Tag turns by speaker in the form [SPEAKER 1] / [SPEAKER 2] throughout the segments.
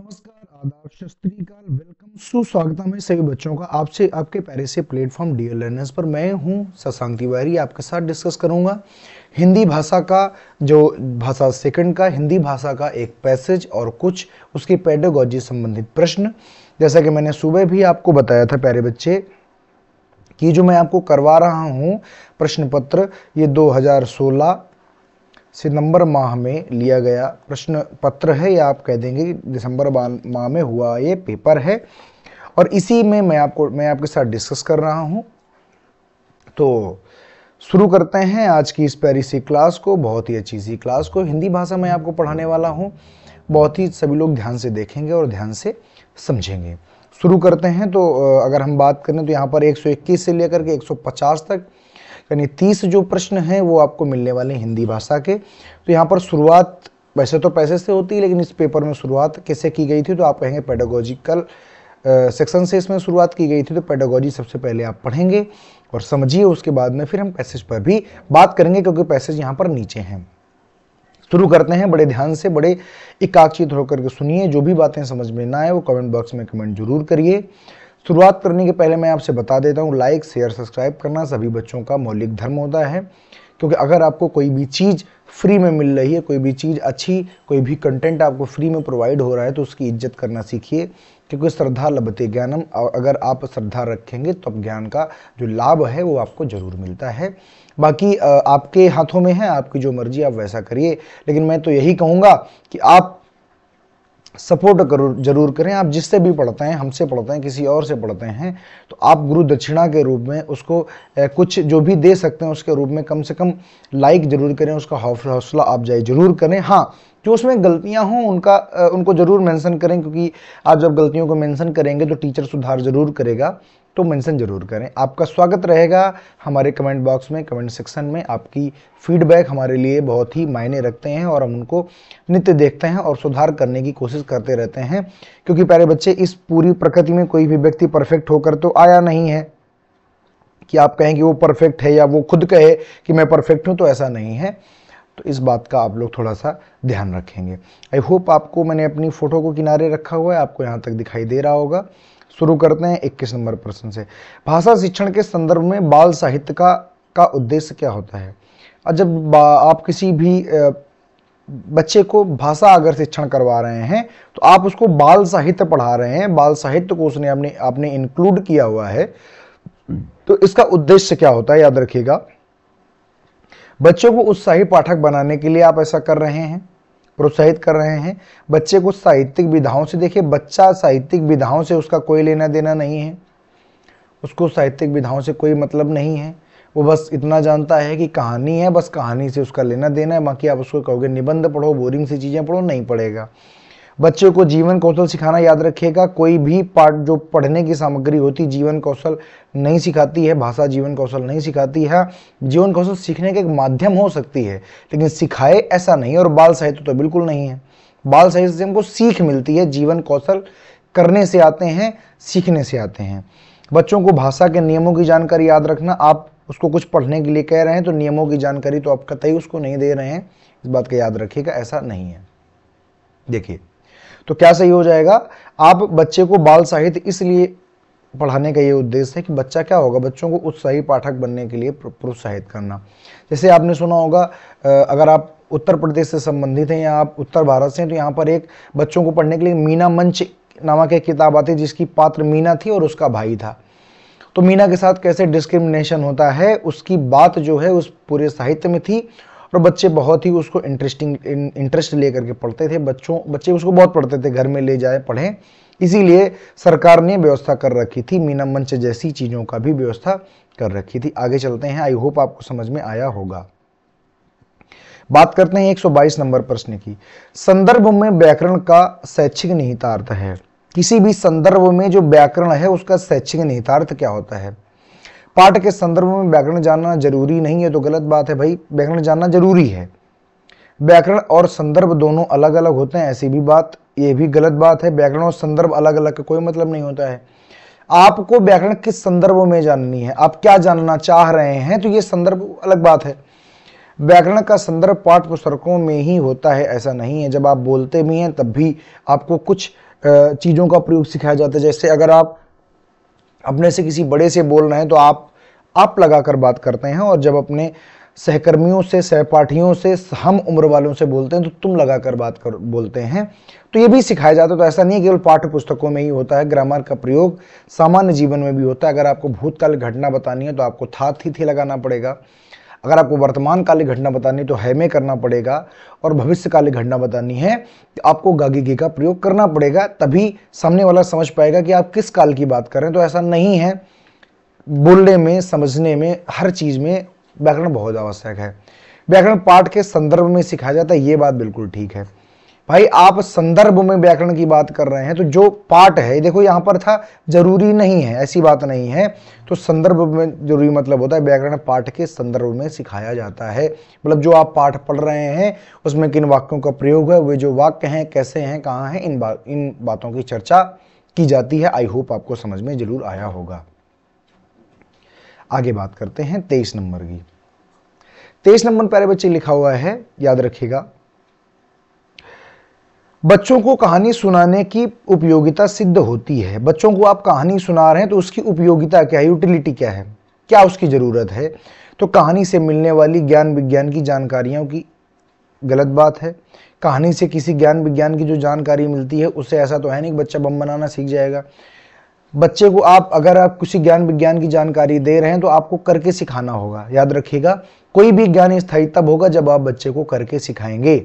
[SPEAKER 1] नमस्कार, आदाब, सत श्री अकाल, वेलकम, सुस्वागतम है सभी बच्चों का आपसे आपके प्यारे से प्लेटफॉर्म डियर लर्नर्स पर। मैं हूं शशांक तिवारी, आपके साथ डिस्कस करूंगा हिंदी भाषा का जो भाषा सेकंड का हिंदी भाषा का एक पैसेज और कुछ उसकी पेडागोजी संबंधित प्रश्न। जैसा कि मैंने सुबह भी आपको बताया था प्यारे बच्चे कि जो मैं आपको करवा रहा हूं प्रश्न पत्र, ये 2016 सितंबर माह में लिया गया प्रश्न पत्र है, या आप कह देंगे कि दिसंबर माह में हुआ ये पेपर है, और इसी में मैं आपके साथ डिस्कस कर रहा हूं। तो शुरू करते हैं आज की इस प्यारी सी क्लास को, बहुत ही अच्छी सी क्लास को। हिंदी भाषा में आपको पढ़ाने वाला हूं, बहुत ही सभी लोग ध्यान से देखेंगे और ध्यान से समझेंगे। शुरू करते हैं। तो अगर हम बात करें तो यहाँ पर 121 से लेकर के 150 तक यानी 30 जो प्रश्न हैं वो आपको मिलने वाले हैं हिंदी भाषा के। तो यहाँ पर शुरुआत वैसे तो पैसे से होती है, लेकिन इस पेपर में शुरुआत कैसे की गई थी तो आप कहेंगे पेडागोजिकल सेक्शन से इसमें शुरुआत की गई थी। तो पेडागोजी सबसे पहले आप पढ़ेंगे और समझिए, उसके बाद में फिर हम पैसेज पर भी बात करेंगे, क्योंकि पैसेज यहाँ पर नीचे हैं। शुरू करते हैं, बड़े ध्यान से, बड़े एकाग्रचित होकर के सुनिए। जो भी बातें समझ में ना आए वो कमेंट बॉक्स में कमेंट जरूर करिए। शुरुआत करने के पहले मैं आपसे बता देता हूँ, लाइक शेयर सब्सक्राइब करना सभी बच्चों का मौलिक धर्म होता है, क्योंकि अगर आपको कोई भी चीज़ फ्री में मिल रही है, कोई भी चीज़ अच्छी, कोई भी कंटेंट आपको फ्री में प्रोवाइड हो रहा है तो उसकी इज्जत करना सीखिए, क्योंकि श्रद्धा लभते ज्ञानम। अगर आप श्रद्धा रखेंगे तो ज्ञान का जो लाभ है वो आपको जरूर मिलता है। बाकी आपके हाथों में है, आपकी जो मर्जी आप वैसा करिए, लेकिन मैं तो यही कहूँगा कि आप सपोर्ट जरूर करें। आप जिससे भी पढ़ते हैं, हमसे पढ़ते हैं, किसी और से पढ़ते हैं, तो आप गुरु दक्षिणा के रूप में उसको कुछ जो भी दे सकते हैं उसके रूप में कम से कम लाइक जरूर करें, उसका हौसला आप जाए जरूर करें। हाँ, जो उसमें गलतियां हों उनको जरूर मेंशन करें, क्योंकि आप जब गलतियों को मेंशन करेंगे तो टीचर सुधार जरूर करेगा, तो मेंशन जरूर करें। आपका स्वागत रहेगा हमारे कमेंट बॉक्स में, कमेंट सेक्शन में। आपकी फीडबैक हमारे लिए बहुत ही मायने रखते हैं और हम उनको नित्य देखते हैं और सुधार करने की कोशिश करते रहते हैं, क्योंकि प्यारे बच्चे इस पूरी प्रकृति में कोई भी व्यक्ति परफेक्ट होकर तो आया नहीं है कि आप कहें कि वो परफेक्ट है या वो खुद कहे कि मैं परफेक्ट हूं, तो ऐसा नहीं है। तो इस बात का आप लोग थोड़ा सा ध्यान रखेंगे। आई होप आपको मैंने अपनी फोटो को किनारे रखा हुआ है, आपको यहाँ तक दिखाई दे रहा होगा। शुरू करते हैं 21 नंबर प्रश्न से। भाषा शिक्षण के संदर्भ में बाल साहित्य का उद्देश्य क्या होता है? और जब आप किसी भी बच्चे को भाषा अगर शिक्षण करवा रहे हैं तो आप उसको बाल साहित्य पढ़ा रहे हैं, बाल साहित्य को उसने आपने इंक्लूड किया हुआ है, तो इसका उद्देश्य क्या होता है याद रखिएगा। बच्चों को उत्साही पाठक बनाने के लिए आप ऐसा कर रहे हैं, प्रोत्साहित कर रहे हैं। बच्चे को साहित्यिक विधाओं से, देखिए बच्चा साहित्यिक विधाओं से उसका कोई लेना देना नहीं है, उसको साहित्यिक विधाओं से कोई मतलब नहीं है। वो बस इतना जानता है कि कहानी है, बस कहानी से उसका लेना देना है। बाकी आप उसको कहोगे निबंध पढ़ो, बोरिंग सी चीजें पढ़ो, नहीं पढ़ेगा। बच्चे को जीवन कौशल सिखाना, याद रखिएगा कोई भी पाठ जो पढ़ने की सामग्री होती जीवन कौशल नहीं सिखाती है, भाषा जीवन कौशल नहीं सिखाती है। जीवन कौशल सीखने का एक माध्यम हो सकती है, लेकिन सिखाए ऐसा नहीं है, और बाल साहित्य तो बिल्कुल नहीं है। बाल साहित्य से हमको सीख मिलती है, जीवन कौशल करने से आते हैं, सीखने से आते हैं। बच्चों को भाषा के नियमों की जानकारी, याद रखना आप उसको कुछ पढ़ने के लिए कह रहे हैं तो नियमों की जानकारी तो आप कतई उसको नहीं दे रहे हैं, इस बात का याद रखिएगा, ऐसा नहीं है। देखिए तो क्या सही हो जाएगा, आप बच्चे को बाल साहित्य इसलिए पढ़ाने का ये उद्देश्य है कि बच्चा क्या होगा, बच्चों को उत्साही पाठक बनने के लिए प्रोत्साहित करना। जैसे आपने सुना होगा, अगर आप उत्तर प्रदेश से संबंधित हैं या आप उत्तर भारत से हैं, तो यहाँ पर एक बच्चों को पढ़ने के लिए मीना मंच नामक एक किताब आती है, जिसकी पात्र मीना थी और उसका भाई था। तो मीना के साथ कैसे डिस्क्रिमिनेशन होता है उसकी बात जो है उस पूरे साहित्य में थी, और बच्चे बहुत ही उसको इंटरेस्ट लेकर के पढ़ते थे। बच्चे उसको बहुत पढ़ते थे, घर में ले जाए पढ़ें, इसीलिए सरकार ने व्यवस्था कर रखी थी, मीना मंच जैसी चीजों का भी व्यवस्था कर रखी थी। आगे चलते हैं, आई होप आपको समझ में आया होगा। बात करते हैं 122 नंबर प्रश्न की। संदर्भ में व्याकरण का शैक्षिक निहितार्थ है। किसी भी संदर्भ में जो व्याकरण है उसका शैक्षिक निहितार्थ क्या होता है? पाठ के संदर्भ में व्याकरण जानना जरूरी नहीं है तो गलत बात है भाई, व्याकरण जानना जरूरी है। व्याकरण और संदर्भ दोनों अलग अलग होते हैं, ऐसी भी बात, ये भी गलत बात है। व्याकरण और संदर्भ अलग अलग का कोई मतलब नहीं होता है। आपको व्याकरण किस संदर्भ में जाननी है, आप क्या जानना चाह रहे हैं, तो ये संदर्भ अलग बात है। व्याकरण का संदर्भ पाठ्य पुस्तकों में ही होता है, ऐसा नहीं है। जब आप बोलते भी हैं तब भी आपको कुछ चीज़ों का प्रयोग सिखाया जाता है। जैसे अगर आप अपने से किसी बड़े से बोल रहे हैं तो आप लगाकर बात करते हैं, और जब अपने सहकर्मियों से, सहपाठियों से, हम उम्र वालों से बोलते हैं तो तुम लगाकर बोलते हैं। तो ये भी सिखाया जाता है। तो ऐसा नहीं केवल पाठ्य पुस्तकों में ही होता है, ग्रामर का प्रयोग सामान्य जीवन में भी होता है। अगर आपको भूतकाल घटना बतानी है तो आपको था थी लगाना पड़ेगा। अगर आपको वर्तमानकालिक घटना बतानी है तो है में करना पड़ेगा, और भविष्यकालिक घटना बतानी है तो आपको गागी गी का प्रयोग करना पड़ेगा। तभी सामने वाला समझ पाएगा कि आप किस काल की बात कर रहे हैं। तो ऐसा नहीं है, बोलने में, समझने में, हर चीज में व्याकरण बहुत आवश्यक है। व्याकरण पाठ के संदर्भ में सिखाया जाता है, ये बात बिल्कुल ठीक है। भाई आप संदर्भ में व्याकरण की बात कर रहे हैं तो जो पाठ है, देखो यहां पर था, जरूरी नहीं है, ऐसी बात नहीं है। तो संदर्भ में जरूरी मतलब होता है व्याकरण पाठ के संदर्भ में सिखाया जाता है। मतलब जो आप पाठ पढ़ रहे हैं उसमें किन वाक्यों का प्रयोग है, वे जो वाक्य हैं कैसे हैं, कहाँ हैं, इन बातों की चर्चा की जाती है। आई होप आपको समझ में जरूर आया होगा। आगे बात करते हैं 23 नंबर की। 23 नंबर प्यारे बच्चे लिखा हुआ है, याद रखिएगा, बच्चों को कहानी सुनाने की उपयोगिता सिद्ध होती है। बच्चों को आप कहानी सुना रहे हैं तो उसकी उपयोगिता क्या है, यूटिलिटी क्या है, क्या उसकी जरूरत है। तो कहानी से मिलने वाली ज्ञान विज्ञान की जानकारियों की गलत बात है। कहानी से किसी ज्ञान विज्ञान की जो जानकारी मिलती है उससे ऐसा तो है नहीं कि बच्चा बम बनाना सीख जाएगा। बच्चे को अगर आप किसी ज्ञान विज्ञान की जानकारी दे रहे हैं तो आपको करके सिखाना होगा। याद रखिएगा, कोई भी ज्ञान स्थायी तब होगा जब आप बच्चे को करके सिखाएंगे।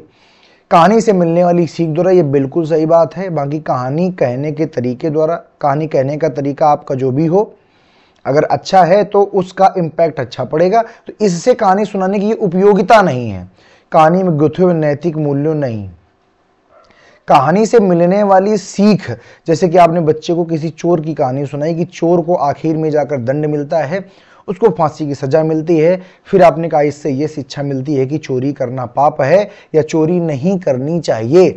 [SPEAKER 1] कहानी से मिलने वाली सीख द्वारा, ये बिल्कुल सही बात है। बाकी कहानी कहने के तरीके द्वारा, कहानी कहने का तरीका आपका जो भी हो, अगर अच्छा है तो उसका इम्पैक्ट अच्छा पड़ेगा। तो इससे कहानी सुनाने की उपयोगिता नहीं है, कहानी में गुथे हुए नैतिक मूल्यों नहीं। कहानी से मिलने वाली सीख, जैसे कि आपने बच्चे को किसी चोर की कहानी सुनाई कि चोर को आखिर में जाकर दंड मिलता है, उसको फांसी की सजा मिलती है। फिर आपने कहा इससे ये शिक्षा मिलती है कि चोरी करना पाप है या चोरी नहीं करनी चाहिए।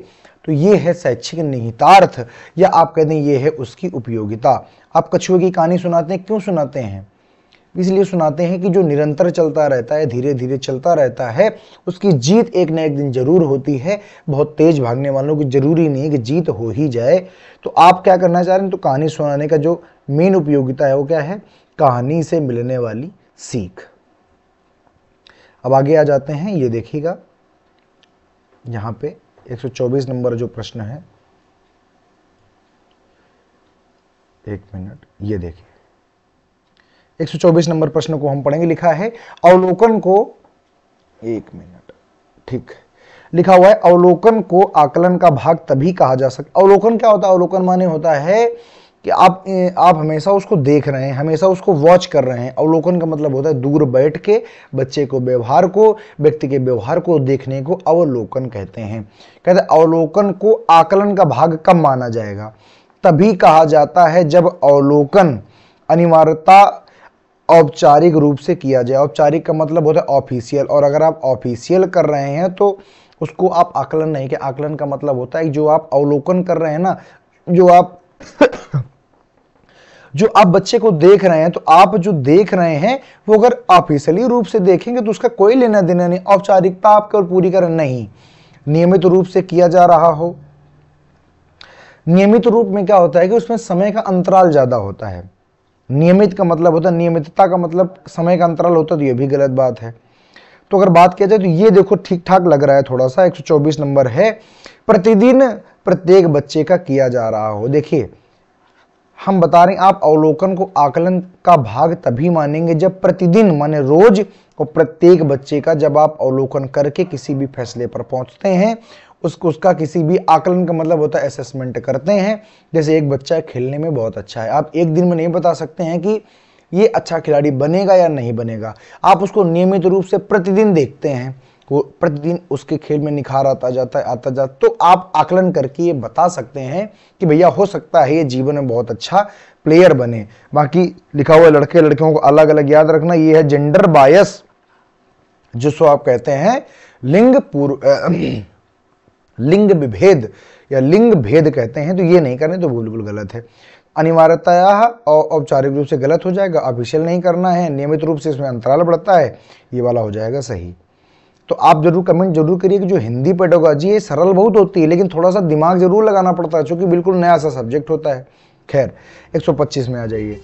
[SPEAKER 1] तो ये है शैक्षिक निहितार्थ, या आप कहते हैं ये है उसकी उपयोगिता। आप कछुए की कहानी सुनाते हैं, क्यों सुनाते हैं? इसलिए सुनाते हैं कि जो निरंतर चलता रहता है, धीरे धीरे चलता रहता है, उसकी जीत एक न एक दिन जरूर होती है। बहुत तेज भागने वालों की जरूरी नहीं है कि जीत हो ही जाए। तो आप क्या करना चाह रहे हैं? तो कहानी सुनाने का जो मेन उपयोगिता है वो क्या है? कहानी से मिलने वाली सीख। अब आगे आ जाते हैं, ये देखिएगा यहां पे 124 नंबर जो प्रश्न है, एक मिनट, ये देखिए 124 नंबर प्रश्न को हम पढ़ेंगे। लिखा है अवलोकन को, एक मिनट, ठीक, लिखा हुआ है अवलोकन को आकलन का भाग तभी कहा जा सकता। अवलोकन क्या होता है? अवलोकन माने होता है कि आप हमेशा उसको देख रहे हैं, हमेशा उसको वॉच कर रहे हैं। अवलोकन का मतलब होता है दूर बैठ के बच्चे को, व्यवहार को, व्यक्ति के व्यवहार को देखने को अवलोकन कहते हैं। कहते हैं अवलोकन को आकलन का भाग कब माना जाएगा? तभी कहा जाता है जब अवलोकन अनिवार्यता औपचारिक रूप से किया जाए। औपचारिक का मतलब होता है ऑफिशियल, और अगर आप ऑफिशियल कर रहे हैं तो उसको आप आकलन नहीं के। आकलन का मतलब होता है जो आप अवलोकन कर रहे हैं ना, जो आप बच्चे को देख रहे हैं, तो आप जो देख रहे हैं वो अगर ऑफिशियली रूप से देखेंगे तो उसका कोई लेना देना नहीं। औपचारिकता आपके और पूरी करें नहीं, नियमित रूप से किया जा रहा हो। नियमित रूप में क्या होता है कि उसमें समय का अंतराल ज्यादा होता है। नियमित का मतलब होता है, नियमितता का मतलब समय का अंतराल होता है, तो ये भी गलत बात है। तो अगर बात किया जाए तो ये देखो ठीक ठाक लग रहा है थोड़ा सा। 124 नंबर है प्रतिदिन प्रत्येक बच्चे का किया जा रहा हो। देखिए हम बता रहे हैं आप अवलोकन को आकलन का भाग तभी मानेंगे जब प्रतिदिन माने रोज और प्रत्येक बच्चे का जब आप अवलोकन करके किसी भी फैसले पर पहुंचते हैं, उसका किसी भी आकलन का मतलब होता है असेसमेंट करते हैं। जैसे एक बच्चा खेलने में बहुत अच्छा है, आप एक दिन में नहीं बता सकते हैं कि ये अच्छा खिलाड़ी बनेगा या नहीं बनेगा। आप उसको नियमित रूप से प्रतिदिन देखते हैं, वो प्रतिदिन उसके खेल में निखार आता जाता है, तो आप आकलन करके ये बता सकते हैं कि भैया हो सकता है ये जीवन में बहुत अच्छा प्लेयर बने। बाकी लिखा हुआ लड़के लड़कियों को अलग अलग याद रखना, ये है जेंडर बायस, जिसको आप कहते हैं लिंग विभेद या लिंग भेद कहते हैं। तो ये नहीं करने तो बिल्कुल गलत है। अनिवार्यता और औपचारिक रूप से गलत हो जाएगा, ऑफिशियल नहीं करना है, नियमित रूप से इसमें अंतराल बढ़ता है, ये वाला हो जाएगा सही। तो आप जरूर कमेंट जरूर करिए कि जो हिंदी पेडागोजी है सरल बहुत होती है, लेकिन थोड़ा सा दिमाग जरूर लगाना पड़ता है, क्योंकि बिल्कुल नया सा सब्जेक्ट होता है। खैर 125 में आ जाइए।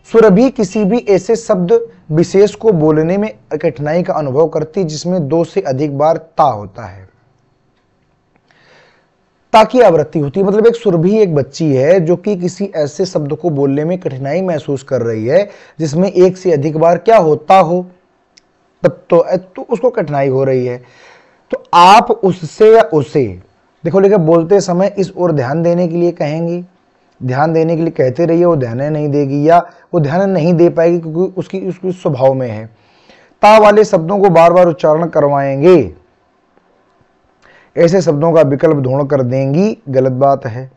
[SPEAKER 1] सुरभि किसी भी ऐसे शब्द विशेष को बोलने में कठिनाई का अनुभव करती है जिसमें 2 से अधिक बार ता होता है। ता की आवृत्ति होती है, मतलब एक सुरभि एक बच्ची है जो कि किसी ऐसे शब्द को बोलने में कठिनाई महसूस कर रही है जिसमें 1 से अधिक बार क्या होता हो, तब तो उसको कठिनाई हो रही है। तो आप उससे या उसे देखो, लेकिन बोलते समय इस ओर ध्यान देने के लिए कहेंगी, ध्यान देने के लिए कहते रहिए, वो ध्यान नहीं देगी या वो ध्यान नहीं दे पाएगी क्योंकि उसकी स्वभाव में है। ता वाले शब्दों को बार बार उच्चारण करवाएंगे, ऐसे शब्दों का विकल्प ढूंढ कर देंगी, गलत बात है।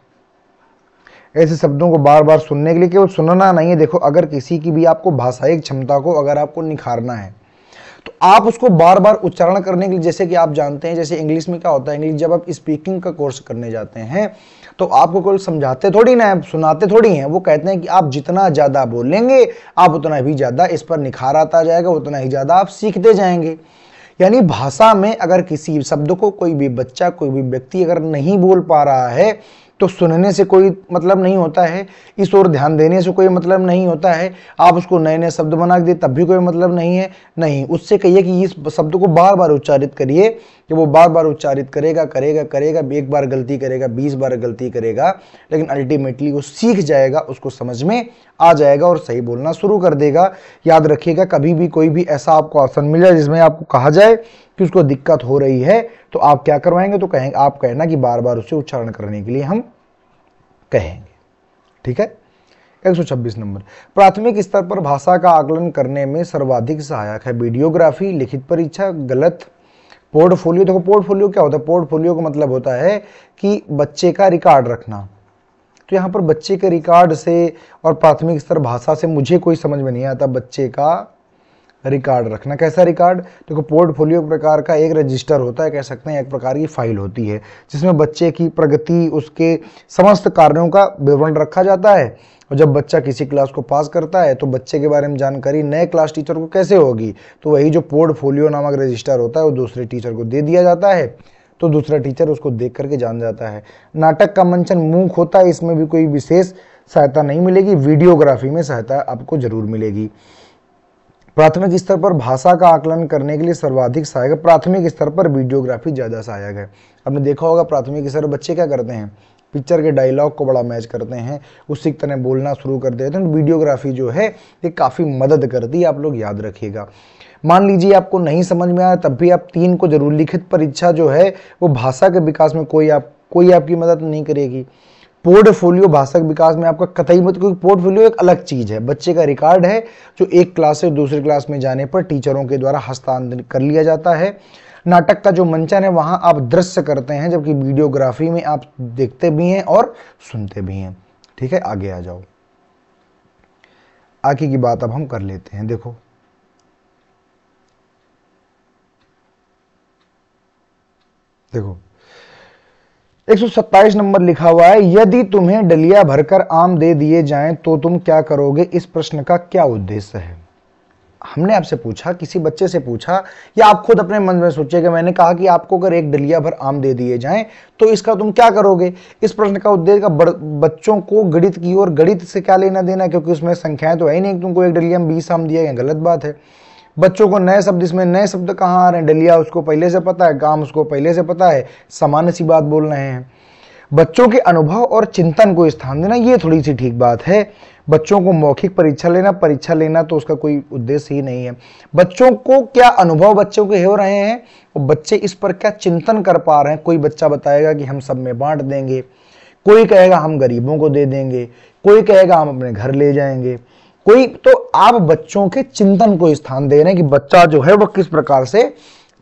[SPEAKER 1] ऐसे शब्दों को बार बार सुनने के लिए केवल सुनना नहीं है। देखो, अगर किसी की भी आपको भाषाई क्षमता को अगर आपको निखारना है तो आप उसको बार बार उच्चारण करने के लिए, जैसे कि आप जानते हैं, जैसे इंग्लिश में क्या होता है, इंग्लिश जब आप स्पीकिंग का कोर्स करने जाते हैं तो आपको कोई समझाते थोड़ी ना है, सुनाते थोड़ी हैं। वो कहते हैं कि आप जितना ज़्यादा बोलेंगे आप उतना भी ज़्यादा इस पर निखार आता जाएगा, उतना ही ज़्यादा आप सीखते जाएंगे। यानी भाषा में अगर किसी शब्द को कोई भी बच्चा, कोई भी व्यक्ति अगर नहीं बोल पा रहा है तो सुनने से कोई मतलब नहीं होता है, इस ओर ध्यान देने से कोई मतलब नहीं होता है। आप उसको नए नए शब्द बना के दे तब भी कोई मतलब नहीं है। नहीं, उससे कहिए कि इस शब्द को बार बार उच्चारित करिए, कि वो बार बार उच्चारित करेगा करेगा करेगा, एक बार गलती करेगा, 20 बार गलती करेगा, लेकिन अल्टीमेटली वो सीख जाएगा, उसको समझ में आ जाएगा और सही बोलना शुरू कर देगा। याद रखिएगा, कभी भी कोई भी ऐसा आपको ऑप्शन मिल जाए जिसमें आपको कहा जाए कि उसको दिक्कत हो रही है तो आप क्या करवाएंगे, तो कहेंगे, आप कहना कि बार बार उसे उच्चारण करने के लिए हम कहेंगे। ठीक है। 126 नंबर, प्राथमिक स्तर पर भाषा का आकलन करने में सर्वाधिक सहायक है वीडियोग्राफी, लिखित परीक्षा, गलत। पोर्टफोलियो, देखो पोर्टफोलियो क्या होता है, पोर्टफोलियो का मतलब होता है कि बच्चे का रिकॉर्ड रखना। तो यहाँ पर बच्चे के रिकॉर्ड से और प्राथमिक स्तर भाषा से मुझे कोई समझ में नहीं आता। बच्चे का रिकॉर्ड रखना, कैसा रिकॉर्ड, देखो पोर्टफोलियो प्रकार का एक रजिस्टर होता है, कह सकते हैं एक प्रकार की फाइल होती है जिसमें बच्चे की प्रगति, उसके समस्त कार्यों का विवरण रखा जाता है। और जब बच्चा किसी क्लास को पास करता है तो बच्चे के बारे में जानकारी नए क्लास टीचर को कैसे होगी, तो वही जो पोर्टफोलियो नामक रजिस्टर होता है वो दूसरे टीचर को दे दिया जाता है, तो दूसरा टीचर उसको देख करके जान जाता है। नाटक का मंचन मूक होता है, इसमें भी कोई विशेष सहायता नहीं मिलेगी, वीडियोग्राफी में सहायता आपको जरूर मिलेगी। प्राथमिक स्तर पर भाषा का आकलन करने के लिए सर्वाधिक सहायक है, प्राथमिक स्तर पर वीडियोग्राफी ज़्यादा सहायक है। आपने देखा होगा प्राथमिक स्तर पर बच्चे क्या करते हैं, पिक्चर के डायलॉग को बड़ा मैच करते हैं, उसी की तरह बोलना शुरू कर देते हैं। तो वीडियोग्राफी जो है ये काफ़ी मदद करती है, आप लोग याद रखिएगा। मान लीजिए आपको नहीं समझ में आया, तब भी आप 3 को जरूर, लिखित परीक्षा जो है वो भाषा के विकास में कोई आपकी मदद नहीं करेगी। पोर्टफोलियो भाषा के विकास में आपका कतई मत, क्योंकि पोर्टफोलियो एक अलग चीज है, बच्चे का रिकॉर्ड है जो एक क्लास से दूसरी क्लास में जाने पर टीचरों के द्वारा हस्तांतरित कर लिया जाता है। नाटक का जो मंचन है वहां आप दृश्य करते हैं, जबकि वीडियोग्राफी में आप देखते भी हैं और सुनते भी हैं। ठीक है, आगे आ जाओ, आगे की बात अब हम कर लेते हैं। देखो देखो 127 नंबर लिखा हुआ है, यदि तुम्हें डलिया भरकर आम दे दिए जाएं तो तुम क्या करोगे, इस प्रश्न का क्या उद्देश्य है। हमने आपसे पूछा, किसी बच्चे से पूछा, या आप खुद अपने मन में सोचेगा, मैंने कहा कि आपको अगर एक डलिया भर आम दे दिए जाएं तो इसका तुम क्या करोगे। इस प्रश्न का उद्देश्य बच्चों को गणित की ओर, गणित से क्या लेना देना, क्योंकि उसमें संख्याएं तो है ही नहीं, तुमको एक डलिया में 20 आम दिया गया, गलत बात है। बच्चों को नए शब्द, इसमें नए शब्द कहाँ आ रहे हैं, डलिया उसको पहले से पता है, काम उसको पहले से पता है, सामान्य सी बात बोल रहे हैं। बच्चों के अनुभव और चिंतन को स्थान देना, ये थोड़ी सी ठीक बात है। बच्चों को मौखिक परीक्षा लेना तो उसका कोई उद्देश्य ही नहीं है। बच्चों को क्या अनुभव बच्चों के हो रहे हैं, और बच्चे इस पर क्या चिंतन कर पा रहे हैं। कोई बच्चा बताएगा कि हम सब में बांट देंगे, कोई कहेगा हम गरीबों को दे देंगे, कोई कहेगा हम अपने घर ले जाएंगे, कोई, तो आप बच्चों के चिंतन को स्थान दे रहे हैं कि बच्चा जो है वो किस प्रकार से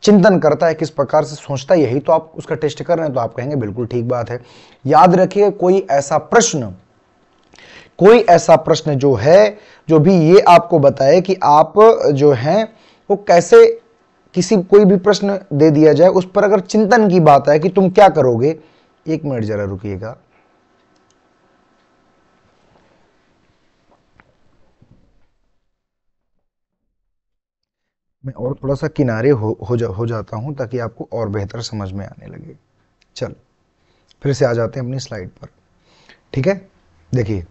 [SPEAKER 1] चिंतन करता है, किस प्रकार से सोचता है, यही तो आप उसका टेस्ट कर रहे हैं। तो आप कहेंगे बिल्कुल ठीक बात है। याद रखिए, कोई ऐसा प्रश्न जो है, जो भी ये आपको बताए कि आप जो हैं वो कैसे, किसी कोई भी प्रश्न दे दिया जाए उस पर अगर चिंतन की बात है कि तुम क्या करोगे, 1 मिनट जरा रुकिएगा। मैं और थोड़ा सा किनारे हो जाता हूं ताकि आपको और बेहतर समझ में आने लगे। चल फिर से आ जाते हैं अपनी स्लाइड पर। ठीक है, देखिए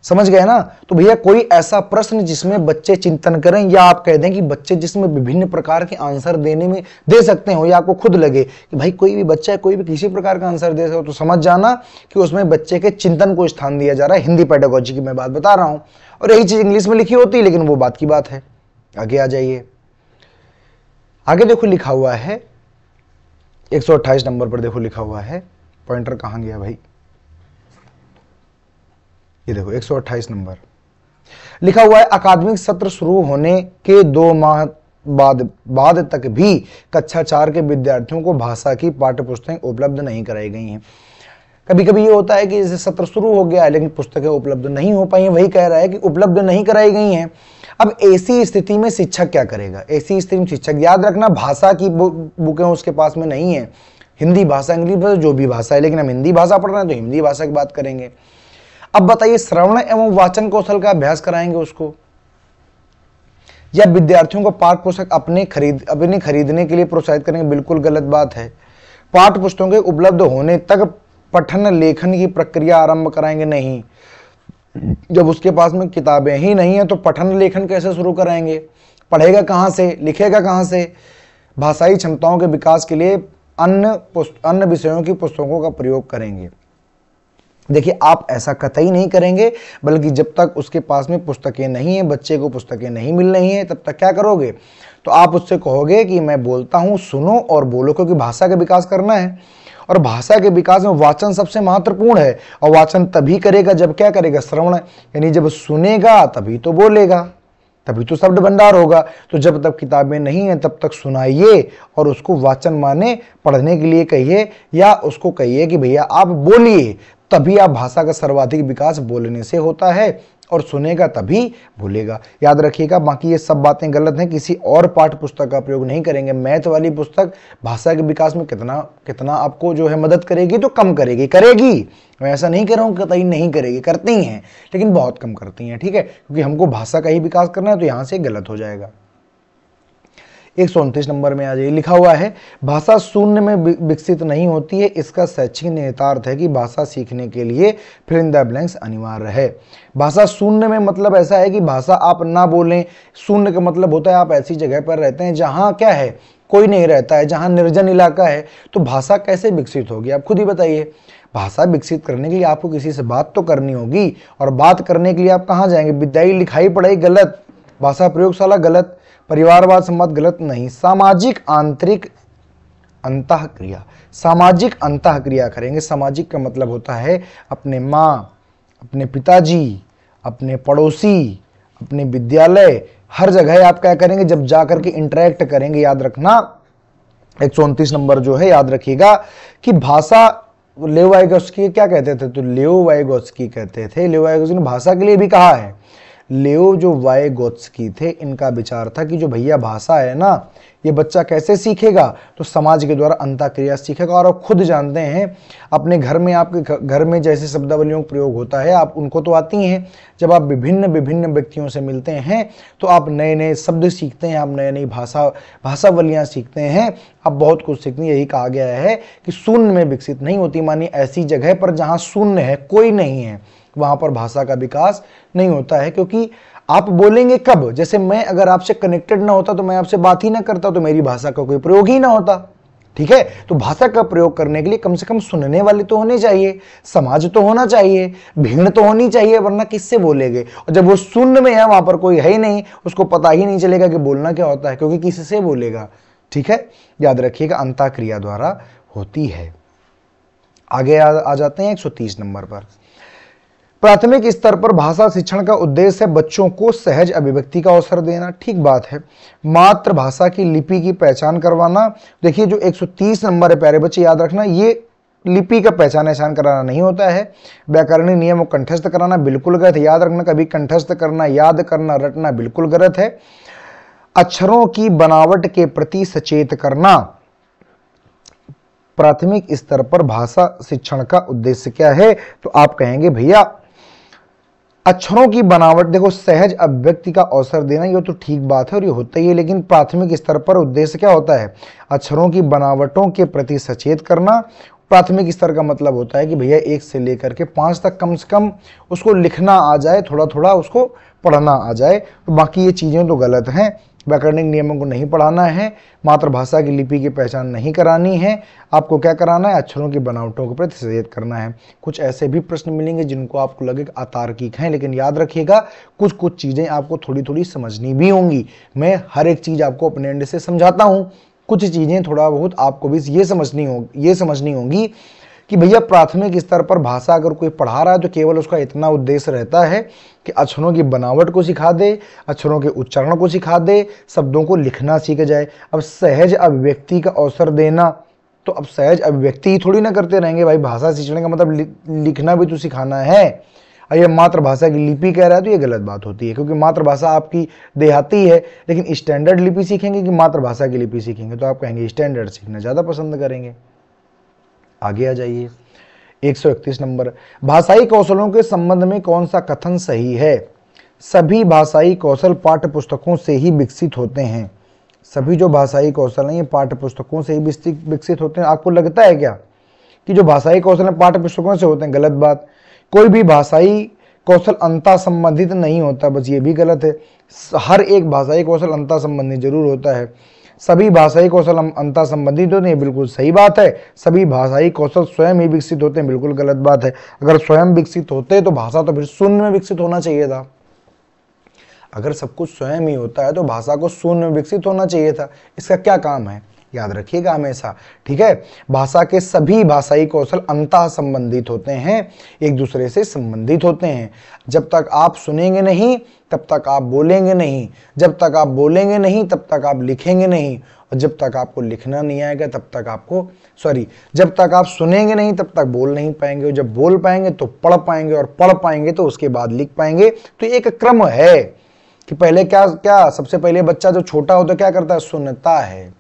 [SPEAKER 1] समझ गए ना। तो भैया कोई ऐसा प्रश्न जिसमें बच्चे चिंतन करें, या आप कह दें कि बच्चे जिसमें विभिन्न प्रकार के आंसर देने में दे सकते हो, या आपको खुद लगे कि भाई कोई भी बच्चा है कोई भी किसी प्रकार का आंसर दे सकता हो, तो समझ जाना कि उसमें बच्चे के चिंतन को स्थान दिया जा रहा है। हिंदी पेडागोजी की मैं बात बता रहा हूं, और यही चीज इंग्लिश में लिखी होती है, लेकिन वो बात की बात है। आगे आ जाइए, आगे देखो लिखा हुआ है 128 नंबर पर, देखो लिखा हुआ है, पॉइंटर कहां गया भाई, ये देखो 128 नंबर लिखा हुआ है, अकादमिक सत्र शुरू होने के 2 माह बाद तक भी कक्षा 4 के विद्यार्थियों को भाषा की पाठ्य पुस्तकें उपलब्ध नहीं कराई गई हैं। कभी कभी ये होता है कि जैसे सत्र शुरू हो गया है लेकिन पुस्तकें उपलब्ध नहीं हो पाई हैं, वही कह रहा है कि उपलब्ध नहीं कराई गई हैं। अब ऐसी स्थिति में शिक्षक क्या करेगा? ऐसी स्थिति में शिक्षक, याद रखना भाषा की बुकें उसके पास में नहीं है, हिंदी भाषा, इंग्लिश भाषा, जो भी भाषा है, लेकिन हम हिंदी भाषा पढ़ रहे हैं तो हिंदी भाषा की बात करेंगे। अब बताइए, श्रवण एवं वाचन कौशल का अभ्यास कराएंगे उसको, या विद्यार्थियों को पाठ्य पुस्तक अपने खरीदने के लिए प्रोत्साहित करेंगे? बिल्कुल गलत बात है। पाठ्य पुस्तकों के उपलब्ध होने तक पठन लेखन की प्रक्रिया आरंभ कराएंगे? नहीं। जब उसके पास में किताबें ही नहीं है तो पठन लेखन कैसे शुरू कराएंगे? पढ़ेगा कहां से, लिखेगा कहां से? भाषाई क्षमताओं के विकास के लिए अन्य विषयों की पुस्तकों का प्रयोग करेंगे। देखिए, आप ऐसा कतई नहीं करेंगे, बल्कि जब तक उसके पास में पुस्तकें नहीं है, बच्चे को पुस्तकें नहीं मिल रही हैं, तब तक क्या करोगे? तो आप उससे कहोगे कि मैं बोलता हूं, सुनो और बोलो, क्योंकि भाषा का विकास करना है, और भाषा के विकास में वाचन सबसे महत्वपूर्ण है। और वाचन तभी करेगा जब क्या करेगा? श्रवण, यानी जब सुनेगा तभी तो बोलेगा, तभी तो शब्द भंडार होगा। तो जब तक किताबें नहीं है तब तक सुनाइए, और उसको वाचन माने पढ़ने के लिए कहिए, या उसको कहिए कि भैया आप बोलिए, तभी आप भाषा का सर्वाधिक विकास बोलने से होता है, और सुनेगा तभी बोलेगा। याद रखिएगा, बाकी ये सब बातें गलत हैं, किसी और पाठ्य पुस्तक का प्रयोग नहीं करेंगे। मैथ वाली पुस्तक भाषा के विकास में कितना आपको जो है मदद करेगी, तो कम करेगी। मैं ऐसा नहीं कह रहा हूं कतई नहीं करेगी, करती हैं, लेकिन बहुत कम करती हैं। ठीक है, क्योंकि हमको भाषा का ही विकास करना है, तो यहां से गलत हो जाएगा। 129 नंबर में आ जाइए, लिखा हुआ है, भाषा शून्य में विकसित नहीं होती है, इसका शैक्षिक निहितार्थ है कि भाषा सीखने के लिए फिल इन द ब्लैंक्स अनिवार्य है। भाषा शून्य में मतलब ऐसा है कि भाषा आप ना बोलें। शून्य का मतलब होता है आप ऐसी जगह पर रहते हैं जहां क्या है, कोई नहीं रहता है, जहां निर्जन इलाका है, तो भाषा कैसे विकसित होगी? आप खुद ही बताइए। भाषा विकसित करने के लिए आपको किसी से बात तो करनी होगी, और बात करने के लिए आप कहाँ जाएंगे? विद्यालय, लिखाई पढ़ाई गलत, भाषा प्रयोगशाला गलत, परिवारवाद संवाद गलत नहीं, सामाजिक आंतरिक अंतःक्रिया, सामाजिक अंतःक्रिया करेंगे। सामाजिक का मतलब होता है अपने माँ, अपने पिताजी, अपने पड़ोसी, अपने विद्यालय, हर जगह आप क्या करेंगे? जब जाकर के इंटरेक्ट करेंगे। याद रखना 129 नंबर जो है, याद रखिएगा कि भाषा, लेओ वाइगोत्स्की क्या कहते थे? तो लेओ वाइगोत्स्की कहते थे, लेओ वाइगोत्स्की ने भाषा के लिए भी कहा है। लेओ जो वाइगोत्स्की थे, इनका विचार था कि जो भैया भाषा है ना, ये बच्चा कैसे सीखेगा? तो समाज के द्वारा अंतःक्रिया सीखेगा। और आप खुद जानते हैं, अपने घर में, आपके घर में जैसे शब्दावलियों का प्रयोग होता है, आप उनको तो आती हैं। जब आप विभिन्न व्यक्तियों से मिलते हैं तो आप नए नए शब्द सीखते हैं, आप नई नई भाषावलियाँ सीखते हैं, आप बहुत कुछ सीखते हैं। यही कहा गया है कि शून्य में विकसित नहीं होती, मानी ऐसी जगह पर जहाँ शून्य है, कोई नहीं है, वहां पर भाषा का विकास नहीं होता है। क्योंकि आप बोलेंगे कब? जैसे मैं अगर आपसे कनेक्टेड ना होता तो मैं आपसे बात ही ना करता, तो मेरी भाषा का कोई प्रयोग ही ना होता। ठीक है, तो भाषा का प्रयोग करने के लिए कम से कम सुनने वाले तो होने चाहिए, समाज तो होना चाहिए, भीड़ तो होनी चाहिए, वरना किससे बोलेंगे? और जब वो शून्य में है, वहां पर कोई है ही नहीं, उसको पता ही नहीं चलेगा कि बोलना क्या होता है, क्योंकि किससे बोलेगा। ठीक है, याद रखिएगा, अंतःक्रिया द्वारा होती है। आगे आ जाते हैं 130 नंबर पर। प्राथमिक स्तर पर भाषा शिक्षण का उद्देश्य है बच्चों को सहज अभिव्यक्ति का अवसर देना। ठीक बात है। मातृभाषा की लिपि की पहचान करवाना। देखिए, जो 130 नंबर है, प्यारे बच्चे याद रखना, ये लिपि का पहचान कराना नहीं होता है। व्याकरणिक नियम को कंठस्थ कराना बिल्कुल गलत है। याद रखना, कभी कंठस्थ करना, याद करना, रटना बिल्कुल गलत है। अक्षरों की बनावट के प्रति सचेत करना। प्राथमिक स्तर पर भाषा शिक्षण का उद्देश्य क्या है? तो आप कहेंगे भैया अक्षरों की बनावट, देखो सहज अभिव्यक्ति का अवसर देना, ये तो ठीक बात है और ये होता ही है, लेकिन प्राथमिक स्तर पर उद्देश्य क्या होता है? अक्षरों की बनावटों के प्रति सचेत करना। प्राथमिक स्तर का मतलब होता है कि भैया 1 से लेकर के 5 तक कम से कम उसको लिखना आ जाए, थोड़ा थोड़ा उसको पढ़ना आ जाए। तो बाकी ये चीज़ें तो गलत हैं। व्याकरणिक नियमों को नहीं पढ़ाना है, मातृभाषा की लिपि की पहचान नहीं करानी है, आपको क्या कराना है? अक्षरों की बनावटों के प्रति सचेत करना है। कुछ ऐसे भी प्रश्न मिलेंगे जिनको आपको लगे अतार्किक हैं, लेकिन याद रखिएगा कुछ कुछ चीज़ें आपको थोड़ी थोड़ी समझनी भी होंगी। मैं हर एक चीज़ आपको अपने एंड से समझाता हूँ, कुछ चीज़ें थोड़ा बहुत आपको भी ये समझनी होगी कि भैया प्राथमिक स्तर पर भाषा अगर कोई पढ़ा रहा है तो केवल उसका इतना उद्देश्य रहता है कि अक्षरों की बनावट को सिखा दे, अक्षरों के उच्चारण को सिखा दे, शब्दों को लिखना सीख जाए। अब सहज अभिव्यक्ति का अवसर देना, तो अब सहज अभिव्यक्ति ही थोड़ी ना करते रहेंगे भाई, भाषा सीखने का मतलब लिखना भी तो सिखाना है। और ये मातृभाषा की लिपि कह रहा है तो ये गलत बात होती है, क्योंकि मातृभाषा आपकी देहाती है, लेकिन स्टैंडर्ड लिपि सीखेंगे कि मातृभाषा की लिपि सीखेंगे, तो आप कहेंगे स्टैंडर्ड सीखना ज़्यादा पसंद करेंगे। आगे आ जाइए 131 नंबर, भाषाई कौशलों के संबंध में कौन सा कथन सही है? सभी भाषाई कौशल पाठ्य पुस्तकों से ही विकसित होते हैं। सभी जो भाषाई कौशल हैं ये पाठ्य पुस्तकों से ही विकसित होते हैं। आपको लगता है क्या कि जो भाषाई कौशल पाठ्य पुस्तकों से होते हैं? गलत बात। कोई भी भाषाई कौशल अंतः संबंधित नहीं होता, बस ये भी गलत है। हर एक भाषाई कौशल अंतः संबंधित जरूर होता है। सभी भाषाई कौशल अंतः संबंधित होते हैं, बिल्कुल सही बात है। सभी भाषाई कौशल स्वयं ही विकसित होते हैं, बिल्कुल गलत बात है। अगर स्वयं विकसित होते तो भाषा तो फिर शून्य में विकसित होना चाहिए था। अगर सब कुछ स्वयं ही होता है तो भाषा को शून्य में विकसित होना चाहिए था। इसका क्या काम है? याद रखिएगा हमेशा, ठीक है। भाषा के सभी भाषाई कौशल अंतः संबंधित होते हैं, एक दूसरे से संबंधित होते हैं। जब तक आप सुनेंगे नहीं तब तक आप बोलेंगे नहीं, जब तक आप बोलेंगे नहीं तब तक आप लिखेंगे नहीं, और जब तक आपको लिखना नहीं आएगा तब तक आपको जब तक आप सुनेंगे नहीं तब तक बोल नहीं पाएंगे, और जब बोल पाएंगे तो पढ़ पाएंगे, और पढ़ पाएंगे तो उसके बाद लिख पाएंगे। तो एक क्रम है कि पहले क्या सबसे पहले बच्चा जो छोटा होता है क्या करता है? सुनता है।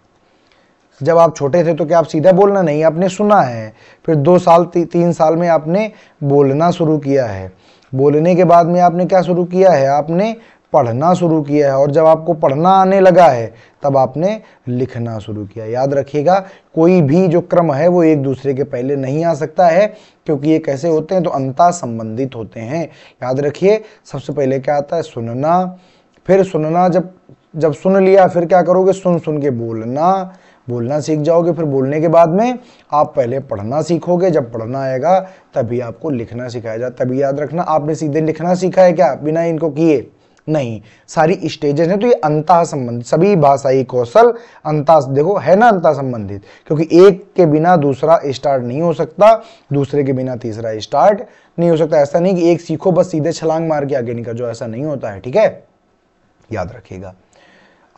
[SPEAKER 1] जब आप छोटे थे तो क्या आप सीधा बोलना नहीं, आपने सुना है। फिर 2 साल 3 साल में आपने बोलना शुरू किया है। बोलने के बाद में आपने क्या शुरू किया है? आपने पढ़ना शुरू किया है। और जब आपको पढ़ना आने लगा है तब आपने लिखना शुरू किया। याद रखिएगा कोई भी जो क्रम है वो एक दूसरे के पहले नहीं आ सकता है, क्योंकि ये कैसे होते हैं? तो अंतः संबंधित होते हैं। याद रखिए सबसे पहले क्या आता है? सुनना। फिर सुनना, जब सुन लिया फिर क्या करोगे? सुन सुन के बोलना सीख जाओगे। फिर बोलने के बाद में आप पहले पढ़ना सीखोगे। जब पढ़ना आएगा तभी आपको लिखना सिखाया जाए। तभी याद रखना आपने सीधे लिखना सीखा है क्या बिना इनको किए? नहीं, सारी स्टेजेस हैं। तो ये अंतः संबंधित, सभी भाषाई कौशल अंतः, देखो है ना अंतः संबंधित, क्योंकि एक के बिना दूसरा स्टार्ट नहीं हो सकता, दूसरे के बिना तीसरा स्टार्ट नहीं हो सकता। ऐसा नहीं कि एक सीखो बस सीधे छलांग मार के आगे निकल जाओ, ऐसा नहीं होता है, ठीक है, याद रखिएगा।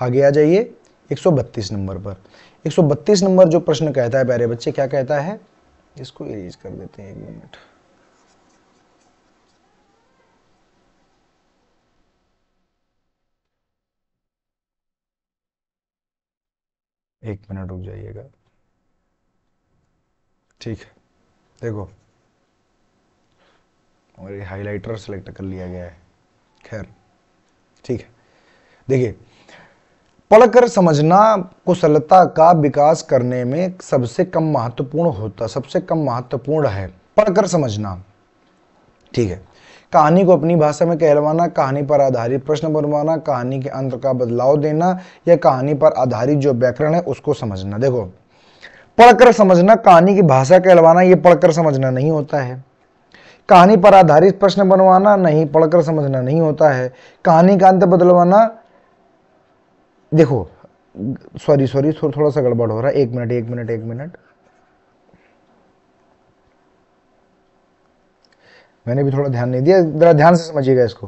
[SPEAKER 1] आगे आ जाइए 132 नंबर पर। 132 नंबर जो प्रश्न कहता है प्यारे बच्चे, क्या कहता है? इसको इरेज कर देते हैं, 1 मिनट। एक मिनट रुक जाइएगा, ठीक है। देखो और ये हाइलाइटर सेलेक्ट कर लिया गया है, खैर ठीक है। देखिए, पढ़कर समझना कुशलता का विकास करने में सबसे कम महत्वपूर्ण है पढ़कर समझना, ठीक है। कहानी को अपनी भाषा में कहलवाना, कहानी पर आधारित प्रश्न बनवाना, कहानी के अंत का बदलाव देना, या कहानी पर आधारित जो व्याकरण है उसको समझना। देखो, पढ़कर समझना, कहानी की भाषा कहलवाना, ये पढ़कर समझना नहीं होता है। कहानी पर आधारित प्रश्न बनवाना नहीं, पढ़कर समझना नहीं होता है। कहानी का अंत बदलवाना, देखो सॉरी थोड़ा सा गड़बड़ हो रहा है, एक मिनट, मैंने भी थोड़ा ध्यान नहीं दिया, जरा ध्यान से समझिएगा इसको।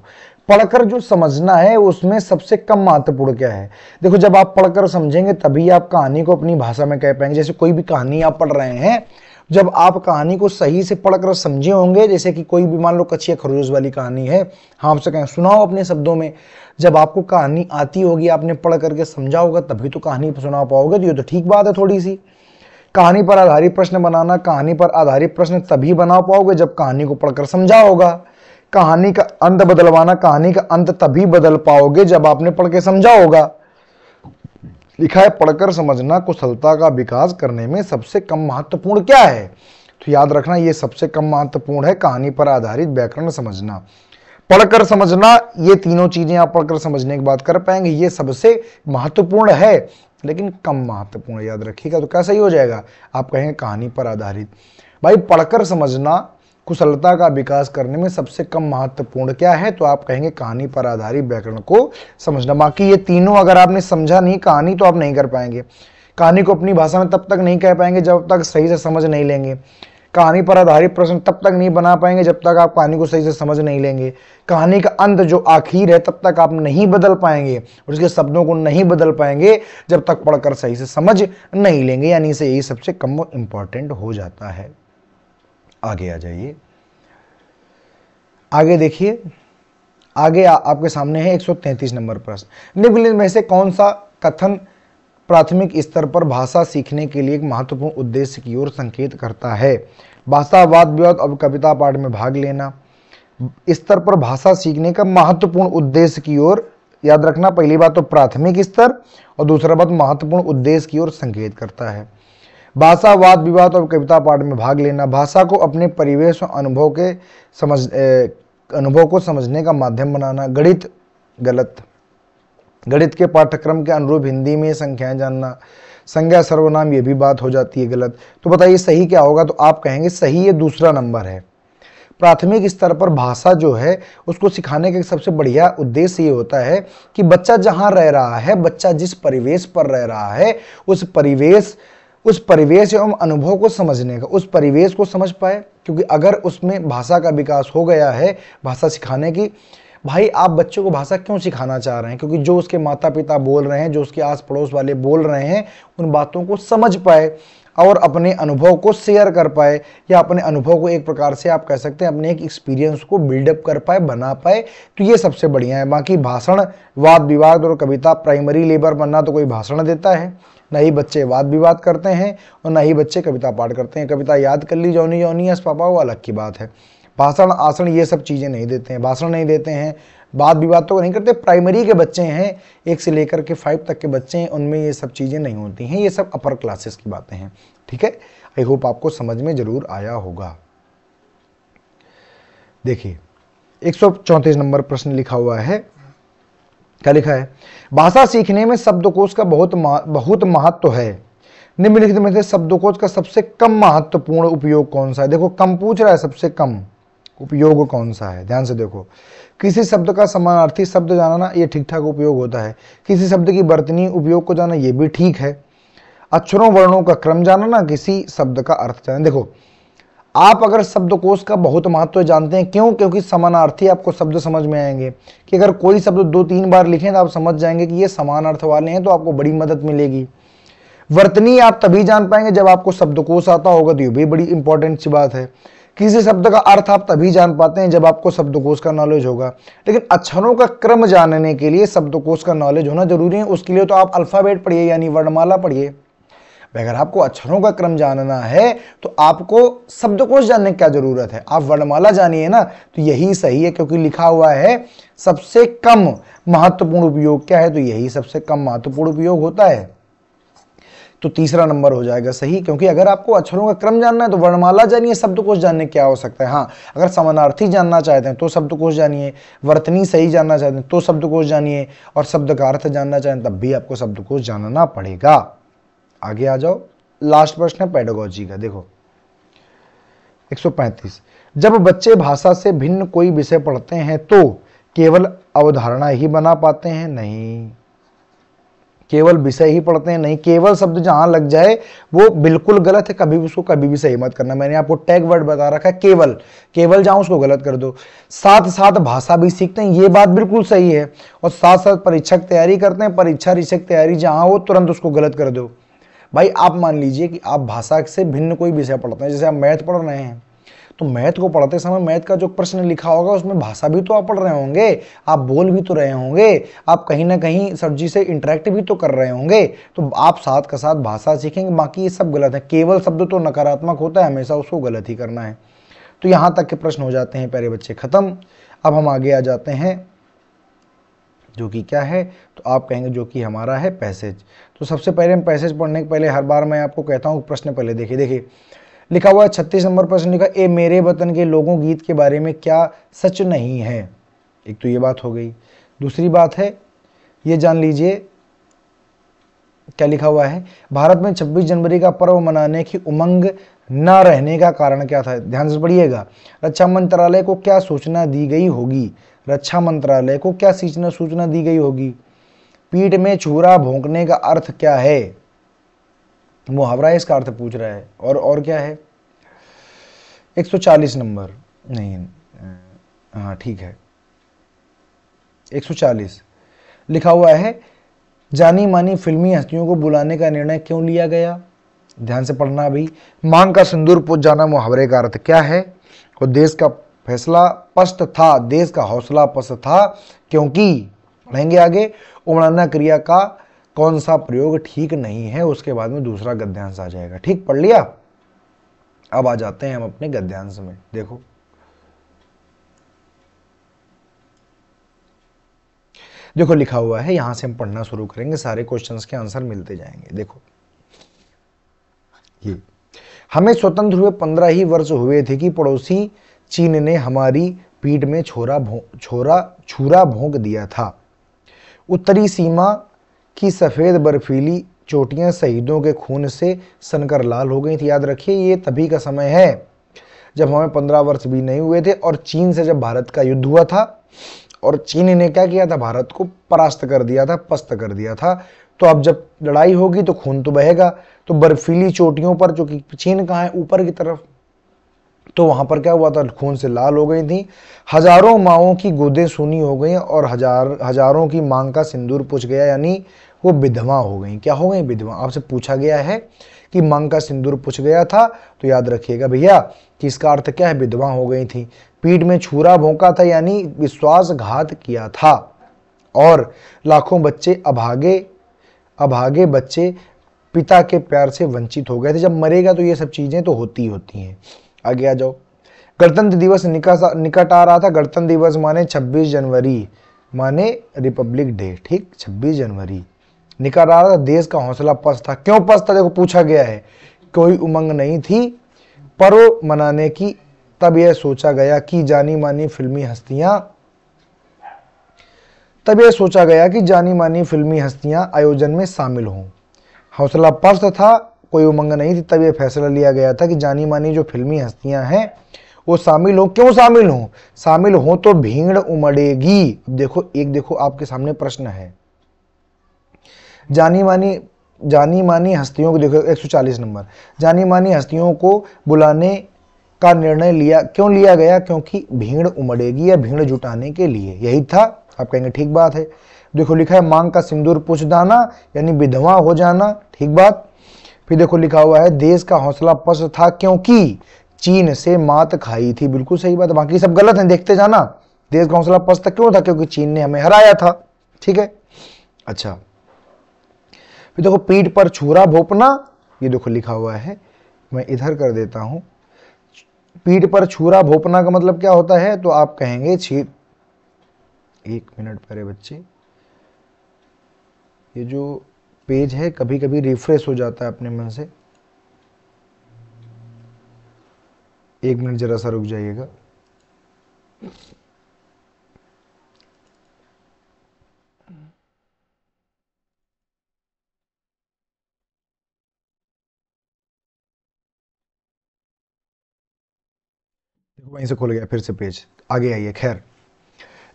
[SPEAKER 1] पढ़कर जो समझना है उसमें सबसे कम महत्वपूर्ण क्या है? देखो, जब आप पढ़कर समझेंगे तभी आप कहानी को अपनी भाषा में कह पाएंगे। जैसे कोई भी कहानी आप पढ़ रहे हैं, जब आप कहानी को सही से पढ़कर समझे होंगे, जैसे कि कोई भी मान लो कच्चिया खरगोश वाली कहानी है, हाँ आपसे कहें सुनाओ अपने शब्दों में, जब आपको कहानी आती होगी, आपने पढ़ करके समझा होगा तभी तो कहानी सुना पाओगे। तो ये तो ठीक बात है थोड़ी सी। कहानी पर आधारित प्रश्न बनाना, कहानी पर आधारित प्रश्न तभी बना पाओगे जब कहानी को पढ़कर समझा होगा। कहानी का अंत बदलवाना, कहानी का अंत तभी बदल पाओगे जब आपने पढ़ के समझा होगा। लिखा है पढ़कर समझना कुशलता का विकास करने में सबसे कम महत्वपूर्ण क्या है। तो याद रखना ये सबसे कम महत्वपूर्ण है कहानी पर आधारित व्याकरण समझना। पढ़कर समझना, ये तीनों चीजें आप पढ़कर समझने की बात कर पाएंगे, ये सबसे महत्वपूर्ण है लेकिन कम महत्वपूर्ण, याद रखिएगा। तो कैसा ही हो जाएगा, आप कहेंगे कहानी पर आधारित। भाई पढ़कर समझना कुशलता का विकास करने में सबसे कम महत्वपूर्ण क्या है, तो आप कहेंगे कहानी पर आधारित व्याकरण को समझना। बाकी ये तीनों अगर आपने समझा नहीं कहानी तो आप नहीं कर पाएंगे। कहानी को अपनी भाषा में तब तक नहीं कह पाएंगे जब तक सही से समझ नहीं लेंगे। कहानी पर आधारित प्रश्न तब तक नहीं बना पाएंगे जब तक आप कहानी को सही से समझ नहीं लेंगे। कहानी का अंत जो आखिर है तब तक आप नहीं बदल पाएंगे और उसके शब्दों को नहीं बदल पाएंगे जब तक पढ़कर सही से समझ नहीं लेंगे। यानी से यही सबसे कम इंपॉर्टेंट हो जाता है। आगे आ जाइए, आगे देखिए। आगे आपके सामने है 133 नंबर प्रश्न। निम्नलिखित में से कौन सा कथन प्राथमिक स्तर पर भाषा सीखने के लिए एक महत्वपूर्ण उद्देश्य की ओर संकेत करता है। भाषा वाद विवाद और कविता पाठ में भाग लेना स्तर पर भाषा सीखने का महत्वपूर्ण उद्देश्य की ओर, याद रखना पहली बात तो प्राथमिक स्तर और दूसरा बात महत्वपूर्ण उद्देश्य की ओर संकेत करता है। भाषा वाद विवाद और कविता पाठ में भाग लेना भाषा को अपने परिवेश और अनुभव को समझने का माध्यम बनाना। गणित गलत, गणित के पाठ्यक्रम के अनुरूप हिंदी में संख्याएं जानना। संज्ञा सर्वनाम, ये भी बात हो जाती है गलत। तो बताइए सही क्या होगा, तो आप कहेंगे सही ये दूसरा नंबर है। प्राथमिक स्तर पर भाषा जो है उसको सिखाने का सबसे बढ़िया उद्देश्य ये होता है कि बच्चा जहां रह रहा है, बच्चा जिस परिवेश पर रह रहा है उस परिवेश एवं अनुभव को समझने का, उस परिवेश को समझ पाए। क्योंकि अगर उसमें भाषा का विकास हो गया है भाषा सिखाने की, भाई आप बच्चों को भाषा क्यों सिखाना चाह रहे हैं, क्योंकि जो उसके माता पिता बोल रहे हैं, जो उसके आस पड़ोस वाले बोल रहे हैं, उन बातों को समझ पाए और अपने अनुभव को शेयर कर पाए, या अपने अनुभव को एक प्रकार से आप कह सकते हैं अपने एक एक्सपीरियंस को बिल्डअप कर पाए, बना पाए। तो ये सबसे बढ़िया है। बाकी भाषण वाद विवाद और कविता प्राइमरी लेवल बनना तो कोई भाषण देता है, ना ही बच्चे वाद विवाद करते हैं और ना ही बच्चे कविता पाठ करते हैं। कविता याद कर ली जौनी जौनी यस पापा, वो अलग की बात है। भाषण आसन ये सब चीज़ें नहीं देते हैं, भाषण नहीं देते हैं, वाद विवाद तो नहीं करते। प्राइमरी के बच्चे हैं, 1 से लेकर के 5 तक के बच्चे हैं, उनमें ये सब चीज़ें नहीं होती हैं। ये सब अपर क्लासेस की बातें हैं। ठीक है, आई होप आपको समझ में जरूर आया होगा। देखिए 134 नंबर प्रश्न लिखा हुआ है। क्या लिखा है, भाषा सीखने में शब्दकोश का बहुत महत्व है। निम्नलिखित में से शब्दकोश का सबसे कम महत्वपूर्ण उपयोग कौन सा है। देखो कम पूछ रहा है, सबसे कम उपयोग कौन सा है, ध्यान से देखो। किसी शब्द का समानार्थी शब्द जानना ये ठीक ठाक उपयोग होता है। किसी शब्द की वर्तनी उपयोग को जानना ये भी ठीक है। अक्षरों वर्णों का क्रम जानना, किसी शब्द का अर्थ जानना। देखो आप अगर शब्दकोश का बहुत महत्व जानते हैं, क्यों, क्योंकि समानार्थी आपको शब्द समझ में आएंगे कि अगर कोई शब्द 2-3 बार लिखें तो आप समझ जाएंगे कि ये समान अर्थ वाले हैं, तो आपको बड़ी मदद मिलेगी। वर्तनी आप तभी जान पाएंगे जब आपको शब्दकोश आता होगा, तो ये भी बड़ी इंपॉर्टेंट सी बात है। किसी शब्द का अर्थ आप तभी जान पाते हैं जब आपको शब्दकोश का नॉलेज होगा। लेकिन अक्षरों का क्रम जानने के लिए शब्दकोश का नॉलेज होना जरूरी है। उसके लिए तो आप अल्फाबेट पढ़िए, यानी वर्णमाला पढ़िए। अगर आपको अक्षरों का क्रम जानना है तो आपको शब्दकोश जानने की क्या जरूरत है, आप वर्णमाला जानिए ना। तो यही सही है, क्योंकि लिखा हुआ है सबसे कम महत्वपूर्ण उपयोग क्या है, तो यही सबसे कम महत्वपूर्ण उपयोग होता है। तो तीसरा नंबर हो जाएगा सही, क्योंकि अगर आपको अक्षरों का क्रम जानना है तो वर्णमाला जानिए, शब्दकोश जानने क्या हो सकता है। हाँ, अगर समानार्थी जानना चाहते हैं तो शब्दकोश जानिए, वर्तनी सही जानना चाहते हैं तो शब्दकोश जानिए, और शब्द का अर्थ जानना चाहें तब भी आपको शब्दकोश जानना पड़ेगा। आगे आ जाओ, लास्ट प्रश्न है पेडागोजी का। देखो 135, जब बच्चे भाषा से भिन्न कोई विषय पढ़ते हैं तो केवल अवधारणा ही बना पाते हैं, नहीं, केवल विषय ही पढ़ते हैं नहीं। केवल शब्द जहां लग जाए वो बिल्कुल गलत है, कभी उसको कभी भी सही मत करना। मैंने आपको टैग वर्ड बता रखा है केवल, केवल जहां उसको गलत कर दो। साथ साथ भाषा भी सीखते हैं, ये बात बिल्कुल सही है, और साथ साथ परीक्षा की तैयारी करते हैं, परीक्षा की तैयारी जहां हो तुरंत उसको गलत कर दो। भाई आप मान लीजिए कि आप भाषा से भिन्न कोई विषय पढ़ते हैं, जैसे आप मैथ पढ़ रहे हैं, तो मैथ को पढ़ते समय मैथ का जो प्रश्न लिखा होगा उसमें भाषा भी तो आप पढ़ रहे होंगे, आप बोल भी तो रहे होंगे, आप कहीं ना कहीं सर जी से इंटरेक्ट भी तो कर रहे होंगे, तो आप साथ का साथ भाषा सीखेंगे। बाकी ये सब गलत है, केवल शब्द तो नकारात्मक होता है, हमेशा उसको गलत ही करना है। तो यहां तक के प्रश्न हो जाते हैं प्यारे बच्चे खत्म। अब हम आगे आ जाते हैं, जो कि क्या है, तो आप कहेंगे जो कि हमारा है पैसेज। तो सबसे पहले हम पैसेज पढ़ने के पहले हर बार मैं आपको कहता हूँ प्रश्न पहले देखिए। देखिए लिखा हुआ है 36 नंबर प्रश्न लिखा, ए मेरे वतन के लोगों गीत के बारे में क्या सच नहीं है। एक तो ये बात हो गई। दूसरी बात है, ये जान लीजिए क्या लिखा हुआ है, भारत में 26 जनवरी का पर्व मनाने की उमंग न रहने का कारण क्या था। ध्यान से पढ़िएगा। रक्षा मंत्रालय को क्या सूचना दी गई होगी, रक्षा मंत्रालय को क्या सूचना दी गई होगी। पीठ में छुरा भोंकने का अर्थ क्या है, मुहावरा इसका अर्थ पूछ रहा है। और क्या है, 140 नंबर नहीं, हाँ ठीक है 140 लिखा हुआ है, जानी मानी फिल्मी हस्तियों को बुलाने का निर्णय क्यों लिया गया। ध्यान से पढ़ना भाई। मांग का सिंदूर पूछ जाना मुहावरे का अर्थ क्या है। और देश का फैसला पस्त था, देश का हौसला पस्त था क्योंकि, पढ़ेंगे आगे, उमड़ना क्रिया का कौन सा प्रयोग ठीक नहीं है, उसके बाद में दूसरा गद्यांश आ जाएगा। ठीक, पढ़ लिया। अब आ जाते हैं हम अपने गद्यांश में। देखो देखो लिखा हुआ है, यहां से हम पढ़ना शुरू करेंगे, सारे क्वेश्चंस के आंसर मिलते जाएंगे। देखो ये, हमें स्वतंत्र हुए 15 ही वर्ष हुए थे कि पड़ोसी चीन ने हमारी पीठ में छुरा भोंक दिया था। उत्तरी सीमा की सफेद बर्फीली चोटियां शहीदों के खून से सनकर लाल हो गई थी। याद रखिए, ये तभी का समय है जब हमें 15 वर्ष भी नहीं हुए थे और चीन से जब भारत का युद्ध हुआ था और चीन ने क्या किया था, भारत को परास्त कर दिया था, पस्त कर दिया था। तो अब जब लड़ाई होगी तो खून तो बहेगा। तो बर्फीली चोटियों पर, जो कि चीन कहाँ है, ऊपर की तरफ, तो वहां पर क्या हुआ था, खून से लाल हो गई थी। हजारों माओं की गोदें सूनी हो गई और हजारों की मांग का सिंदूर पूछ गया, यानी वो विधवा हो गई। क्या हो गई, विधवा। आपसे पूछा गया है कि मांग का सिंदूर पूछ गया था, तो याद रखिएगा भैया कि इसका अर्थ क्या है, विधवा हो गई थी। पीठ में छुरा भोंका था, यानी विश्वासघात किया था। और लाखों बच्चे, अभागे बच्चे पिता के प्यार से वंचित हो गए थे। जब मरेगा तो ये सब चीजें तो होती हैं। आगे आ जाओ। गणतंत्र दिवस निकट आ रहा था। गणतंत्र दिवस माने 26 जनवरी, माने रिपब्लिक डे। ठीक, 26 जनवरी निकट आ रहा था। देश का हौसला पस्त था। क्यों पस्त था, देखो पूछा गया है। कोई उमंग नहीं थी पर्व मनाने की। तब यह सोचा गया कि जानी मानी फिल्मी हस्तियां आयोजन में शामिल हों। हौसला पस्त था, कोई उमंग नहीं थी, तब यह फैसला लिया गया था कि जानी मानी जो फिल्मी हस्तियां हैं वो शामिल हो। क्यों शामिल हो तो भीड़ उमड़ेगी। देखो आपके सामने प्रश्न है। जानी मानी हस्तियों को देखो, 140 नंबर, जानी मानी हस्तियों को बुलाने का निर्णय क्यों लिया गया, क्योंकि भीड़ उमड़ेगी या भीड़ जुटाने के लिए, यही था। आप कहेंगे ठीक बात है। देखो लिखा है मांग का सिंदूर पूछ जाना, यानी विधवा हो जाना, ठीक बात। फिर देखो लिखा हुआ है देश का हौसला पस्त था क्योंकि चीन से मात खाई थी। बिल्कुल सही बात है, बाकी सब गलत है, देखते जाना। देश का हौसला पस्त क्यों था, क्योंकि चीन ने हमें हराया था। ठीक है, अच्छा। फिर देखो पीठ पर छुरा भोंपना, ये देखो लिखा हुआ है, मैं इधर कर देता हूं। पीठ पर छुरा भोंपना का मतलब क्या होता है, तो आप कहेंगे एक मिनट पहले बच्चे, ये जो पेज है कभी कभी रिफ्रेश हो जाता है अपने मन से। एक मिनट जरा सा रुक जाइएगा। देखो वहीं से खुल गया फिर से पेज, आगे आइए। खैर,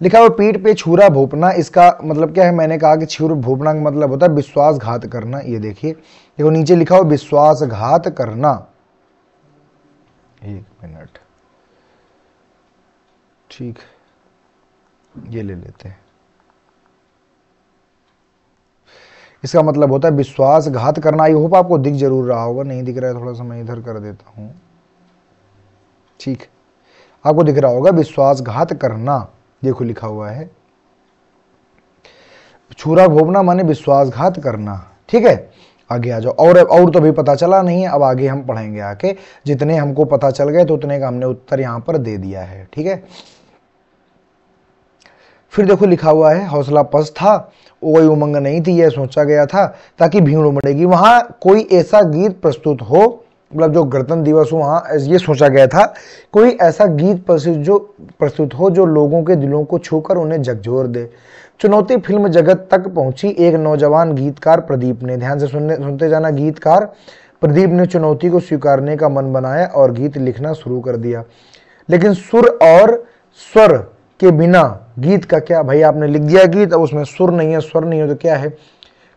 [SPEAKER 1] लिखा हुआ पीठ पे छुरा भोंपना, इसका मतलब क्या है, मैंने कहा कि छुरा भोंपना का मतलब होता है विश्वासघात करना। ये देखिए, देखो नीचे लिखा हुआ विश्वासघात करना। एक मिनट, ठीक, ये ले लेते हैं। इसका मतलब होता है विश्वासघात करना। आई होप आपको दिख जरूर रहा होगा, नहीं दिख रहा है थोड़ा सा मैं इधर कर देता हूं। ठीक, आपको दिख रहा होगा विश्वासघात करना, देखो लिखा हुआ है। छुरा भोंपना माने विश्वासघात करना, ठीक है। आगे आ जाओ। और तो भी पता चला नहीं है, अब आगे हम पढ़ेंगे आके। जितने हमको पता चल गए तो उतने का हमने उत्तर यहां पर दे दिया है, ठीक है। फिर देखो लिखा हुआ है हौसला पस्त था, कोई उमंग नहीं थी, यह सोचा गया था ताकि भीड़ उमड़ेगी। वहां कोई ऐसा गीत प्रस्तुत हो, मतलब जो गणतंत्र दिवस हो वहां ये सोचा गया था कोई ऐसा गीत प्रस्तुत हो जो लोगों के दिलों को छूकर उन्हें झकझोर दे। चुनौती फिल्म जगत तक पहुंची एक नौजवान गीतकार प्रदीप ने, ध्यान से सुनते जाना, गीतकार प्रदीप ने चुनौती को स्वीकारने का मन बनाया और गीत लिखना शुरू कर दिया। लेकिन सुर और स्वर के बिना गीत का क्या। भाई आपने लिख दिया गीत, अब उसमें सुर नहीं है स्वर नहीं है तो क्या है।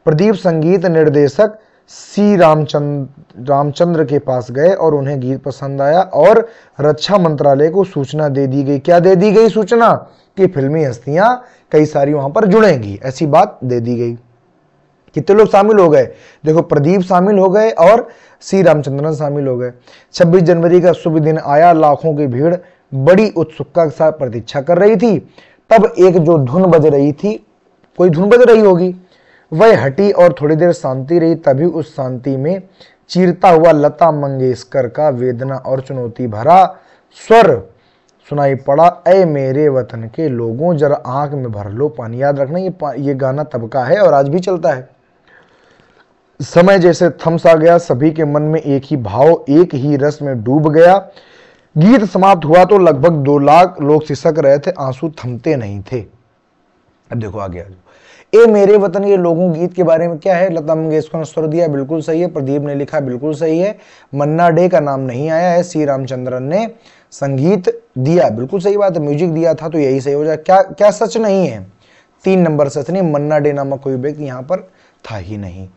[SPEAKER 1] प्रदीप संगीत निर्देशक सी रामचंद्र के पास गए और उन्हें गीत पसंद आया और रक्षा मंत्रालय को सूचना दे दी गई। क्या दे दी गई सूचना? कि फिल्मी हस्तियां कई सारी वहां पर जुड़ेंगी, ऐसी बात दे दी गई। कितने लोग शामिल हो गए? देखो प्रदीप शामिल हो गए और सी रामचंद्रन शामिल हो गए। 26 जनवरी का शुभ दिन आया, लाखों की भीड़ बड़ी उत्सुकता के साथ प्रतीक्षा कर रही थी। तब एक जो धुन बज रही थी, कोई धुन बज रही होगी, वह हटी और थोड़ी देर शांति रही। तभी उस शांति में चीरता हुआ लता मंगेशकर का वेदना और चुनौती भरा स्वर सुनाई पड़ा, ऐ मेरे वतन के लोगों जरा आंख में भर लो पानी। याद रखना ये गाना तब का है और आज भी चलता है। समय जैसे थम सा गया, सभी के मन में एक ही भाव, एक ही रस में डूब गया। गीत समाप्त हुआ तो लगभग 2 लाख लोग सिसक रहे थे, आंसू थमते नहीं थे। अब देखो आगे आ जाओ। ए मेरे वतन के लोगों गीत के बारे में क्या है? लता मंगेशकर ने स्वर दिया, बिल्कुल सही है। प्रदीप ने लिखा, बिल्कुल सही है। मन्ना डे का नाम नहीं आया है। सी रामचंद्रन ने संगीत दिया, बिल्कुल सही बात है। म्यूजिक दिया था तो यही सही हो जाए। क्या सच नहीं है? 3 नंबर सच नहीं, मन्ना डे नामक कोई व्यक्ति यहां पर था ही नहीं।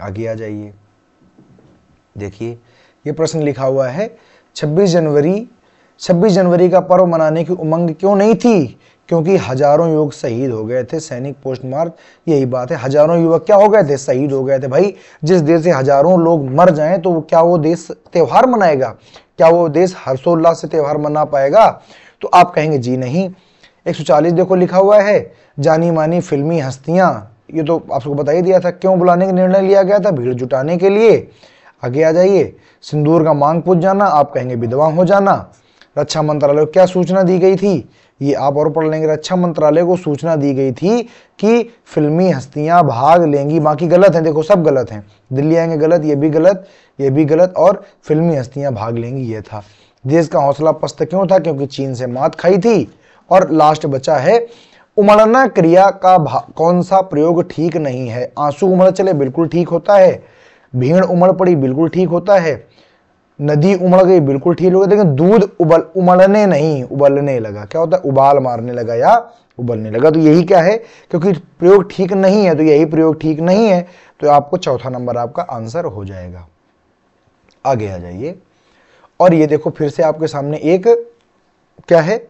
[SPEAKER 1] आगे आ जाइए, देखिए ये प्रश्न लिखा हुआ है 26 जनवरी का पर्व मनाने की उमंग क्यों नहीं थी? क्योंकि हजारों युवक शहीद हो गए थे। सैनिक पोस्ट मार्च, यही बात है, हजारों युवक क्या हो गए थे? शहीद हो गए थे। भाई जिस देश से हजारों लोग मर जाएं तो क्या वो देश त्योहार मनाएगा? क्या वो देश हर्षोल्लास से त्योहार मना पाएगा? तो आप कहेंगे जी नहीं। 140 देखो लिखा हुआ है, जानी मानी फिल्मी हस्तियां, ये तो आपको बता ही दिया था क्यों बुलाने का निर्णय लिया गया था, भीड़ जुटाने के लिए। आगे आ जाइए, सिंदूर का मांग पूछ जाना, आप कहेंगे विधवा हो जाना। रक्षा मंत्रालय को क्या सूचना दी गई थी? ये आप और पढ़ लेंगे। रक्षा मंत्रालय को सूचना दी गई थी कि फिल्मी हस्तियां भाग लेंगी। बाकी गलत है, देखो सब गलत हैं। दिल्ली आएंगे गलत, ये भी गलत, ये भी गलत, और फिल्मी हस्तियां भाग लेंगी ये था। देश का हौसला पस्त क्यों था? क्योंकि चीन से मात खाई थी। और लास्ट बचा है, उमड़ना क्रिया का कौन सा प्रयोग ठीक नहीं है? आंसू उमड़ चले, बिल्कुल ठीक होता है। भीड़ उमड़ पड़ी, बिल्कुल ठीक होता है। नदी उमड़ गई, बिल्कुल ठीक हो गया। लेकिन दूध उमड़ने नहीं, उबलने लगा। क्या होता है? उबाल मारने लगा या उबलने लगा। तो यही क्या है? क्योंकि प्रयोग ठीक नहीं है तो यही प्रयोग ठीक नहीं है, तो आपको चौथा नंबर आपका आंसर हो जाएगा। आगे आ जाइए, और ये देखो फिर से आपके सामने एक क्या है,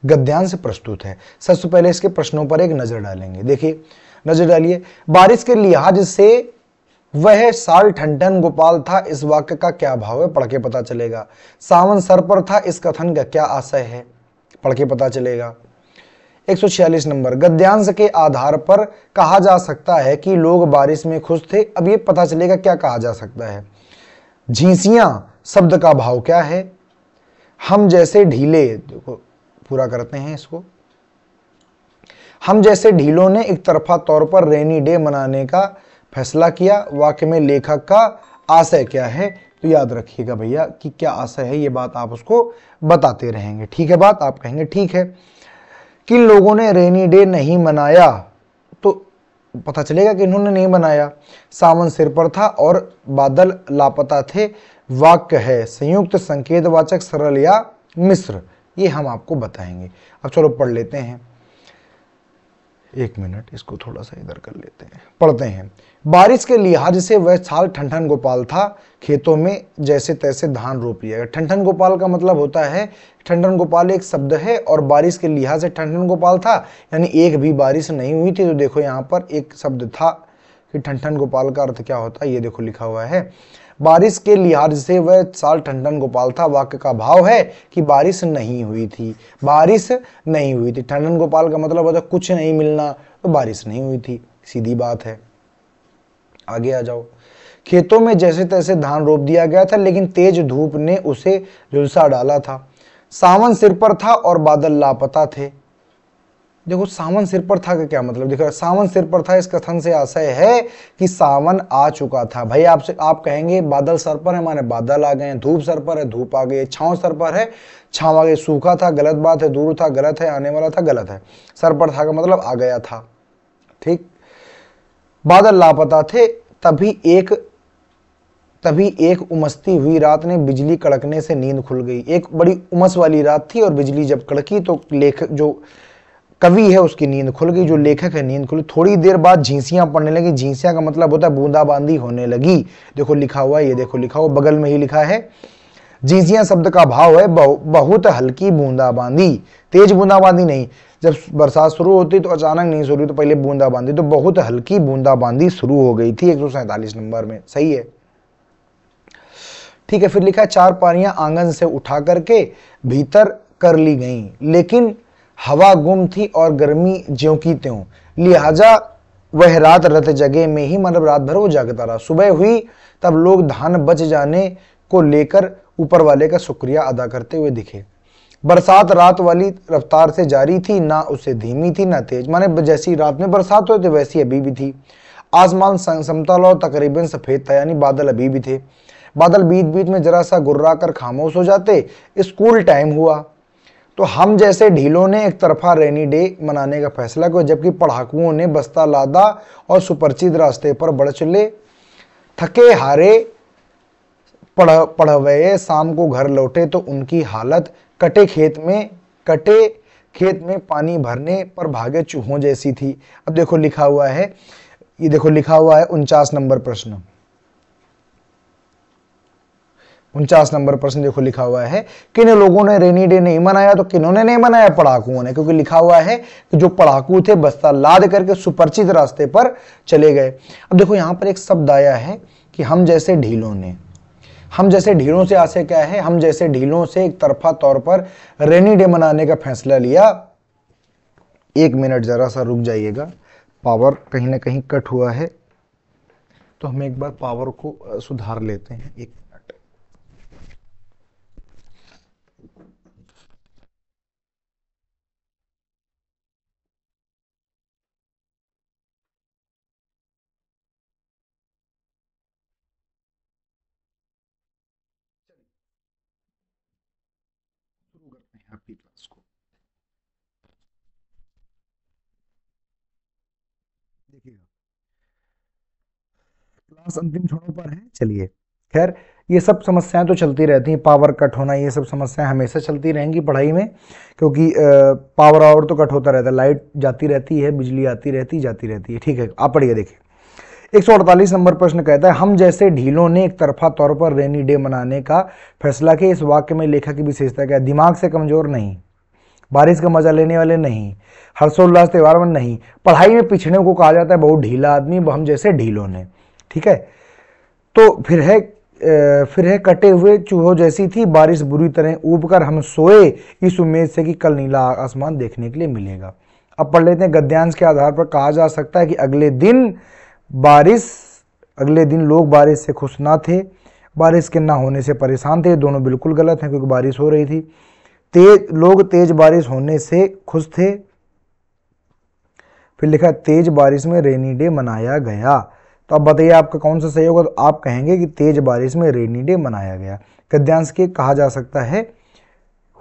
[SPEAKER 1] गद्यांश प्रस्तुत है। सबसे पहले इसके प्रश्नों पर एक नजर डालेंगे। देखिए, नजर डालिए। बारिश के लिहाज से वह साल ठनठन गोपाल था, इस वाक्य का क्या भाव है? पढ़ के पता चलेगा। सावन सर पर था, इस कथन का क्या आशय है? पढ़ के पता चलेगा। 146 नंबर, गद्यांश के आधार पर कहा जा सकता है कि लोग बारिश में खुश थे। अब ये पता चलेगा क्या कहा जा सकता है। झींसियां शब्द का भाव क्या है? हम जैसे ढीले, देखो पूरा करते हैं इसको। हम जैसे ढीलों ने एक तरफा तौर पर रेनी डे मनाने का फैसला किया। वाक्य में लेखक का आशय क्या है? तो याद रखिएगा भैया कि क्या आशय है, ये बात आप उसको बताते रहेंगे। ठीक है बात? आप कहेंगे ठीक है। किन लोगों ने रेनी डे नहीं मनाया? तो पता चलेगा कि इन्होंने नहीं मनाया। सावन सिर पर था और बादल लापता थे। वाक्य है संयुक्त संकेतवाचक सरल या मिश्र, ये हम आपको बताएंगे। अब चलो पढ़ लेते हैं। 1 मिनट, इसको थोड़ा सा इधर कर लेते हैं, पढ़ते हैं। बारिश के लिहाज से वह साल ठनठन गोपाल था, खेतों में जैसे तैसे धान रोप लिया गया। ठनठन गोपाल का मतलब होता है, ठनठन गोपाल एक शब्द है और बारिश के लिहाज से ठनठन गोपाल था, यानी एक भी बारिश नहीं हुई थी। तो देखो यहाँ पर एक शब्द था कि ठनठन गोपाल का अर्थ क्या होता है, ये देखो लिखा हुआ है। बारिश के लिहाज से वह साल ठनठन गोपाल था। वाक्य का भाव है कि बारिश नहीं हुई थी, बारिश नहीं हुई थी। ठनठन गोपाल का मतलब होता है कुछ नहीं मिलना, तो बारिश नहीं हुई थी, सीधी बात है। आगे आ जाओ। खेतों में जैसे तैसे धान रोप दिया गया था, लेकिन तेज धूप ने उसे झुलसा डाला था। सावन सिर पर था और बादल लापता थे। देखो सावन सिर पर था का क्या मतलब, देखो सावन सिर पर था, इस कथन से आशय है कि सावन आ चुका था। भाई आपसे आप कहेंगे बादल सर पर है, माने बादल आ गए हैं, धूप सर पर है, धूप आ गई, छांव सर पर है, छांव आ गई, सूखा था गलत बात है, दूर था गलत है, आने वाला था गलत है, सर पर था का मतलब आ गया था। ठीक, बादल लापता थे। तभी एक उमसती हुई रात ने बिजली कड़कने से नींद खुल गई। एक बड़ी उमस वाली रात थी और बिजली जब कड़की तो लेखक जो कवि है उसकी नींद खुल गई, जो लेखक है नींद खुली। थोड़ी देर बाद झींसियां पड़ने लगी। झींसियां का मतलब होता है बूंदाबांदी होने लगी। देखो लिखा हुआ है, ये देखो लिखा हुआ बगल में ही लिखा है। झींसियां शब्द का भाव है बहुत हल्की बूंदाबांदी, तेज बूंदाबांदी नहीं। जब बरसात शुरू होती तो अचानक नहीं शुरू, तो पहले बूंदाबांदी, तो बहुत हल्की बूंदाबांदी शुरू हो गई थी। 147 नंबर में सही है। ठीक है, फिर लिखा चार पारियां आंगन से उठा करके भीतर कर ली गईं, लेकिन हवा गुम थी और गर्मी ज्यों की त्यों, लिहाजा वह रात रत जगे में ही, मतलब रात भर वो जागता रहा। सुबह हुई तब लोग धान बच जाने को लेकर ऊपर वाले का शुक्रिया अदा करते हुए दिखे। बरसात रात वाली रफ्तार से जारी थी, ना उसे धीमी थी ना तेज, माने जैसी रात में बरसात होती वैसी अभी भी थी। आसमान समतल और तकरीबन सफेद था, यानी बादल अभी भी थे। बादल बीच बीच में जरा सा गुर्रा कर खामोश हो जाते। स्कूल टाइम हुआ तो हम जैसे ढीलों ने एक तरफा रेनी डे मनाने का फैसला किया, जबकि पढ़ाकुओं ने बस्ता लादा और सुपरिचित रास्ते पर बढ़ चले। थके हारे पढ़वये शाम को घर लौटे तो उनकी हालत कटे खेत में पानी भरने पर भागे चूहों जैसी थी। अब देखो लिखा हुआ है, ये देखो लिखा हुआ है 49 नंबर प्रश्न। 49 नंबर प्रश्न देखो लिखा हुआ है, किन लोगों ने रेनी डे नहीं मनाया, तो किन्होंने नहीं मनाया, पढ़ाकुओं ने, क्योंकि लिखा हुआ है कि जो पढ़ाकू थे बस्ता लाद करके सुपरिचित रास्ते पर चले गए। अब देखो यहां पर एक शब्द आया है कि हम जैसे ढीलों ने। हम जैसे ढीलों से आशय क्या है, हम जैसे ढीलों से एक तरफा तौर पर रेनी डे मनाने का फैसला लिया। एक मिनट जरा सा रुक जाइएगा, पावर कहीं ना कहीं कट हुआ है, तो हम एक बार पावर को सुधार लेते हैं। एक शुरू करते हैं आपकी क्लास को। देखिएगा क्लास अंतिम क्षणों पर है। चलिए खैर, ये सब समस्याएं तो चलती रहती हैं, पावर कट होना, ये सब समस्याएं हमेशा चलती रहेंगी पढ़ाई में, क्योंकि पावर आवर तो कट होता रहता है, लाइट जाती रहती है, बिजली आती रहती जाती रहती है। ठीक है, आप पढ़िए। देखिए 148 नंबर प्रश्न कहता है, हम जैसे ढीलों ने एक तरफा तौर पर रेनी डे मनाने का फैसला किया। इस वाक्य में लेखक की विशेषता क्या है? दिमाग से कमजोर नहीं, बारिश का मजा लेने वाले नहीं, हर्षोल्लास त्योहार में नहीं, पढ़ाई में पिछड़े को कहा जाता है बहुत ढीला आदमी, हम जैसे ढीलों ने। ठीक है, तो फिर है कटे हुए चूहों जैसी थी बारिश, बुरी तरह ऊब कर हम सोए इस उम्मीद से कि कल नीला आसमान देखने के लिए मिलेगा। अब पढ़ लेते हैं। गद्यांश के आधार पर कहा जा सकता है कि अगले दिन लोग बारिश से खुश ना थे, बारिश के ना होने से परेशान थे। दोनों बिल्कुल गलत हैं, क्योंकि बारिश हो रही थी। लोग तेज बारिश होने से खुश थे। फिर लिखा तेज बारिश में रेनी डे मनाया गया। तो अब बताइए आपका कौन सा सही होगा? तो आप कहेंगे कि तेज बारिश में रेनी डे मनाया गया। गद्यांश के कहा जा सकता है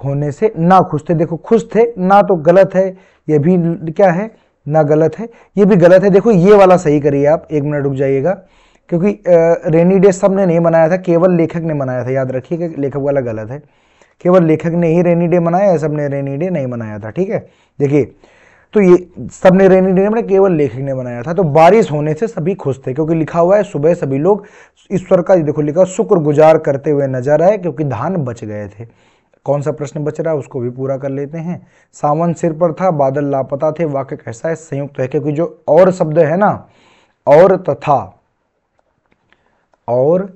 [SPEAKER 1] होने से ना खुश थे। देखो खुश थे ना तो गलत है, ये भी क्या है ना गलत है, ये भी गलत है। देखो ये वाला सही करिए आप, एक मिनट रुक जाइएगा, क्योंकि रेनी डे सबने नहीं मनाया था, केवल लेखक ने मनाया था। याद रखिएगा लेखक वाला गलत है, केवल लेखक ने ही रेनी डे मनाया है, सबने रेनी डे नहीं मनाया था। ठीक है, देखिए तो ये सबने रेनी डे में केवल लेखक ने मनाया था। तो बारिश होने से सभी खुश थे, क्योंकि लिखा हुआ है सुबह सभी लोग ईश्वर का, देखो लिखा शुक्रगुजार करते हुए नजर आए, क्योंकि धान बच गए थे। कौन सा प्रश्न बच रहा है उसको भी पूरा कर लेते हैं। सावन सिर पर था, बादल लापता थे, वाक्य कैसा है? संयुक्त है, क्योंकि जो और शब्द है ना, और तथा, और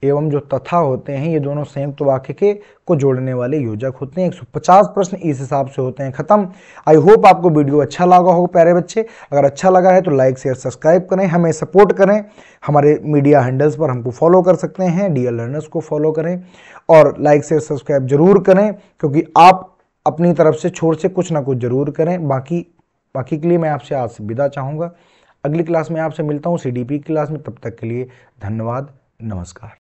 [SPEAKER 1] एवं जो तथा होते हैं, ये दोनों संयुक्त वाक्य के को जोड़ने वाले योजक होते हैं। 150 प्रश्न इस हिसाब से होते हैं खत्म। आई होप आपको वीडियो अच्छा लगा हो प्यारे बच्चे। अगर अच्छा लगा है तो लाइक शेयर सब्सक्राइब करें, हमें सपोर्ट करें। हमारे मीडिया हैंडल्स पर हमको फॉलो कर सकते हैं, डीएल लर्नर्स को फॉलो करें और लाइक शेयर सब्सक्राइब जरूर करें, क्योंकि आप अपनी तरफ से छोर से कुछ ना कुछ जरूर करें। बाकी के लिए मैं आपसे आज से विदा चाहूँगा। अगली क्लास में आपसे मिलता हूँ CDP क्लास में। तब तक के लिए धन्यवाद, नमस्कार।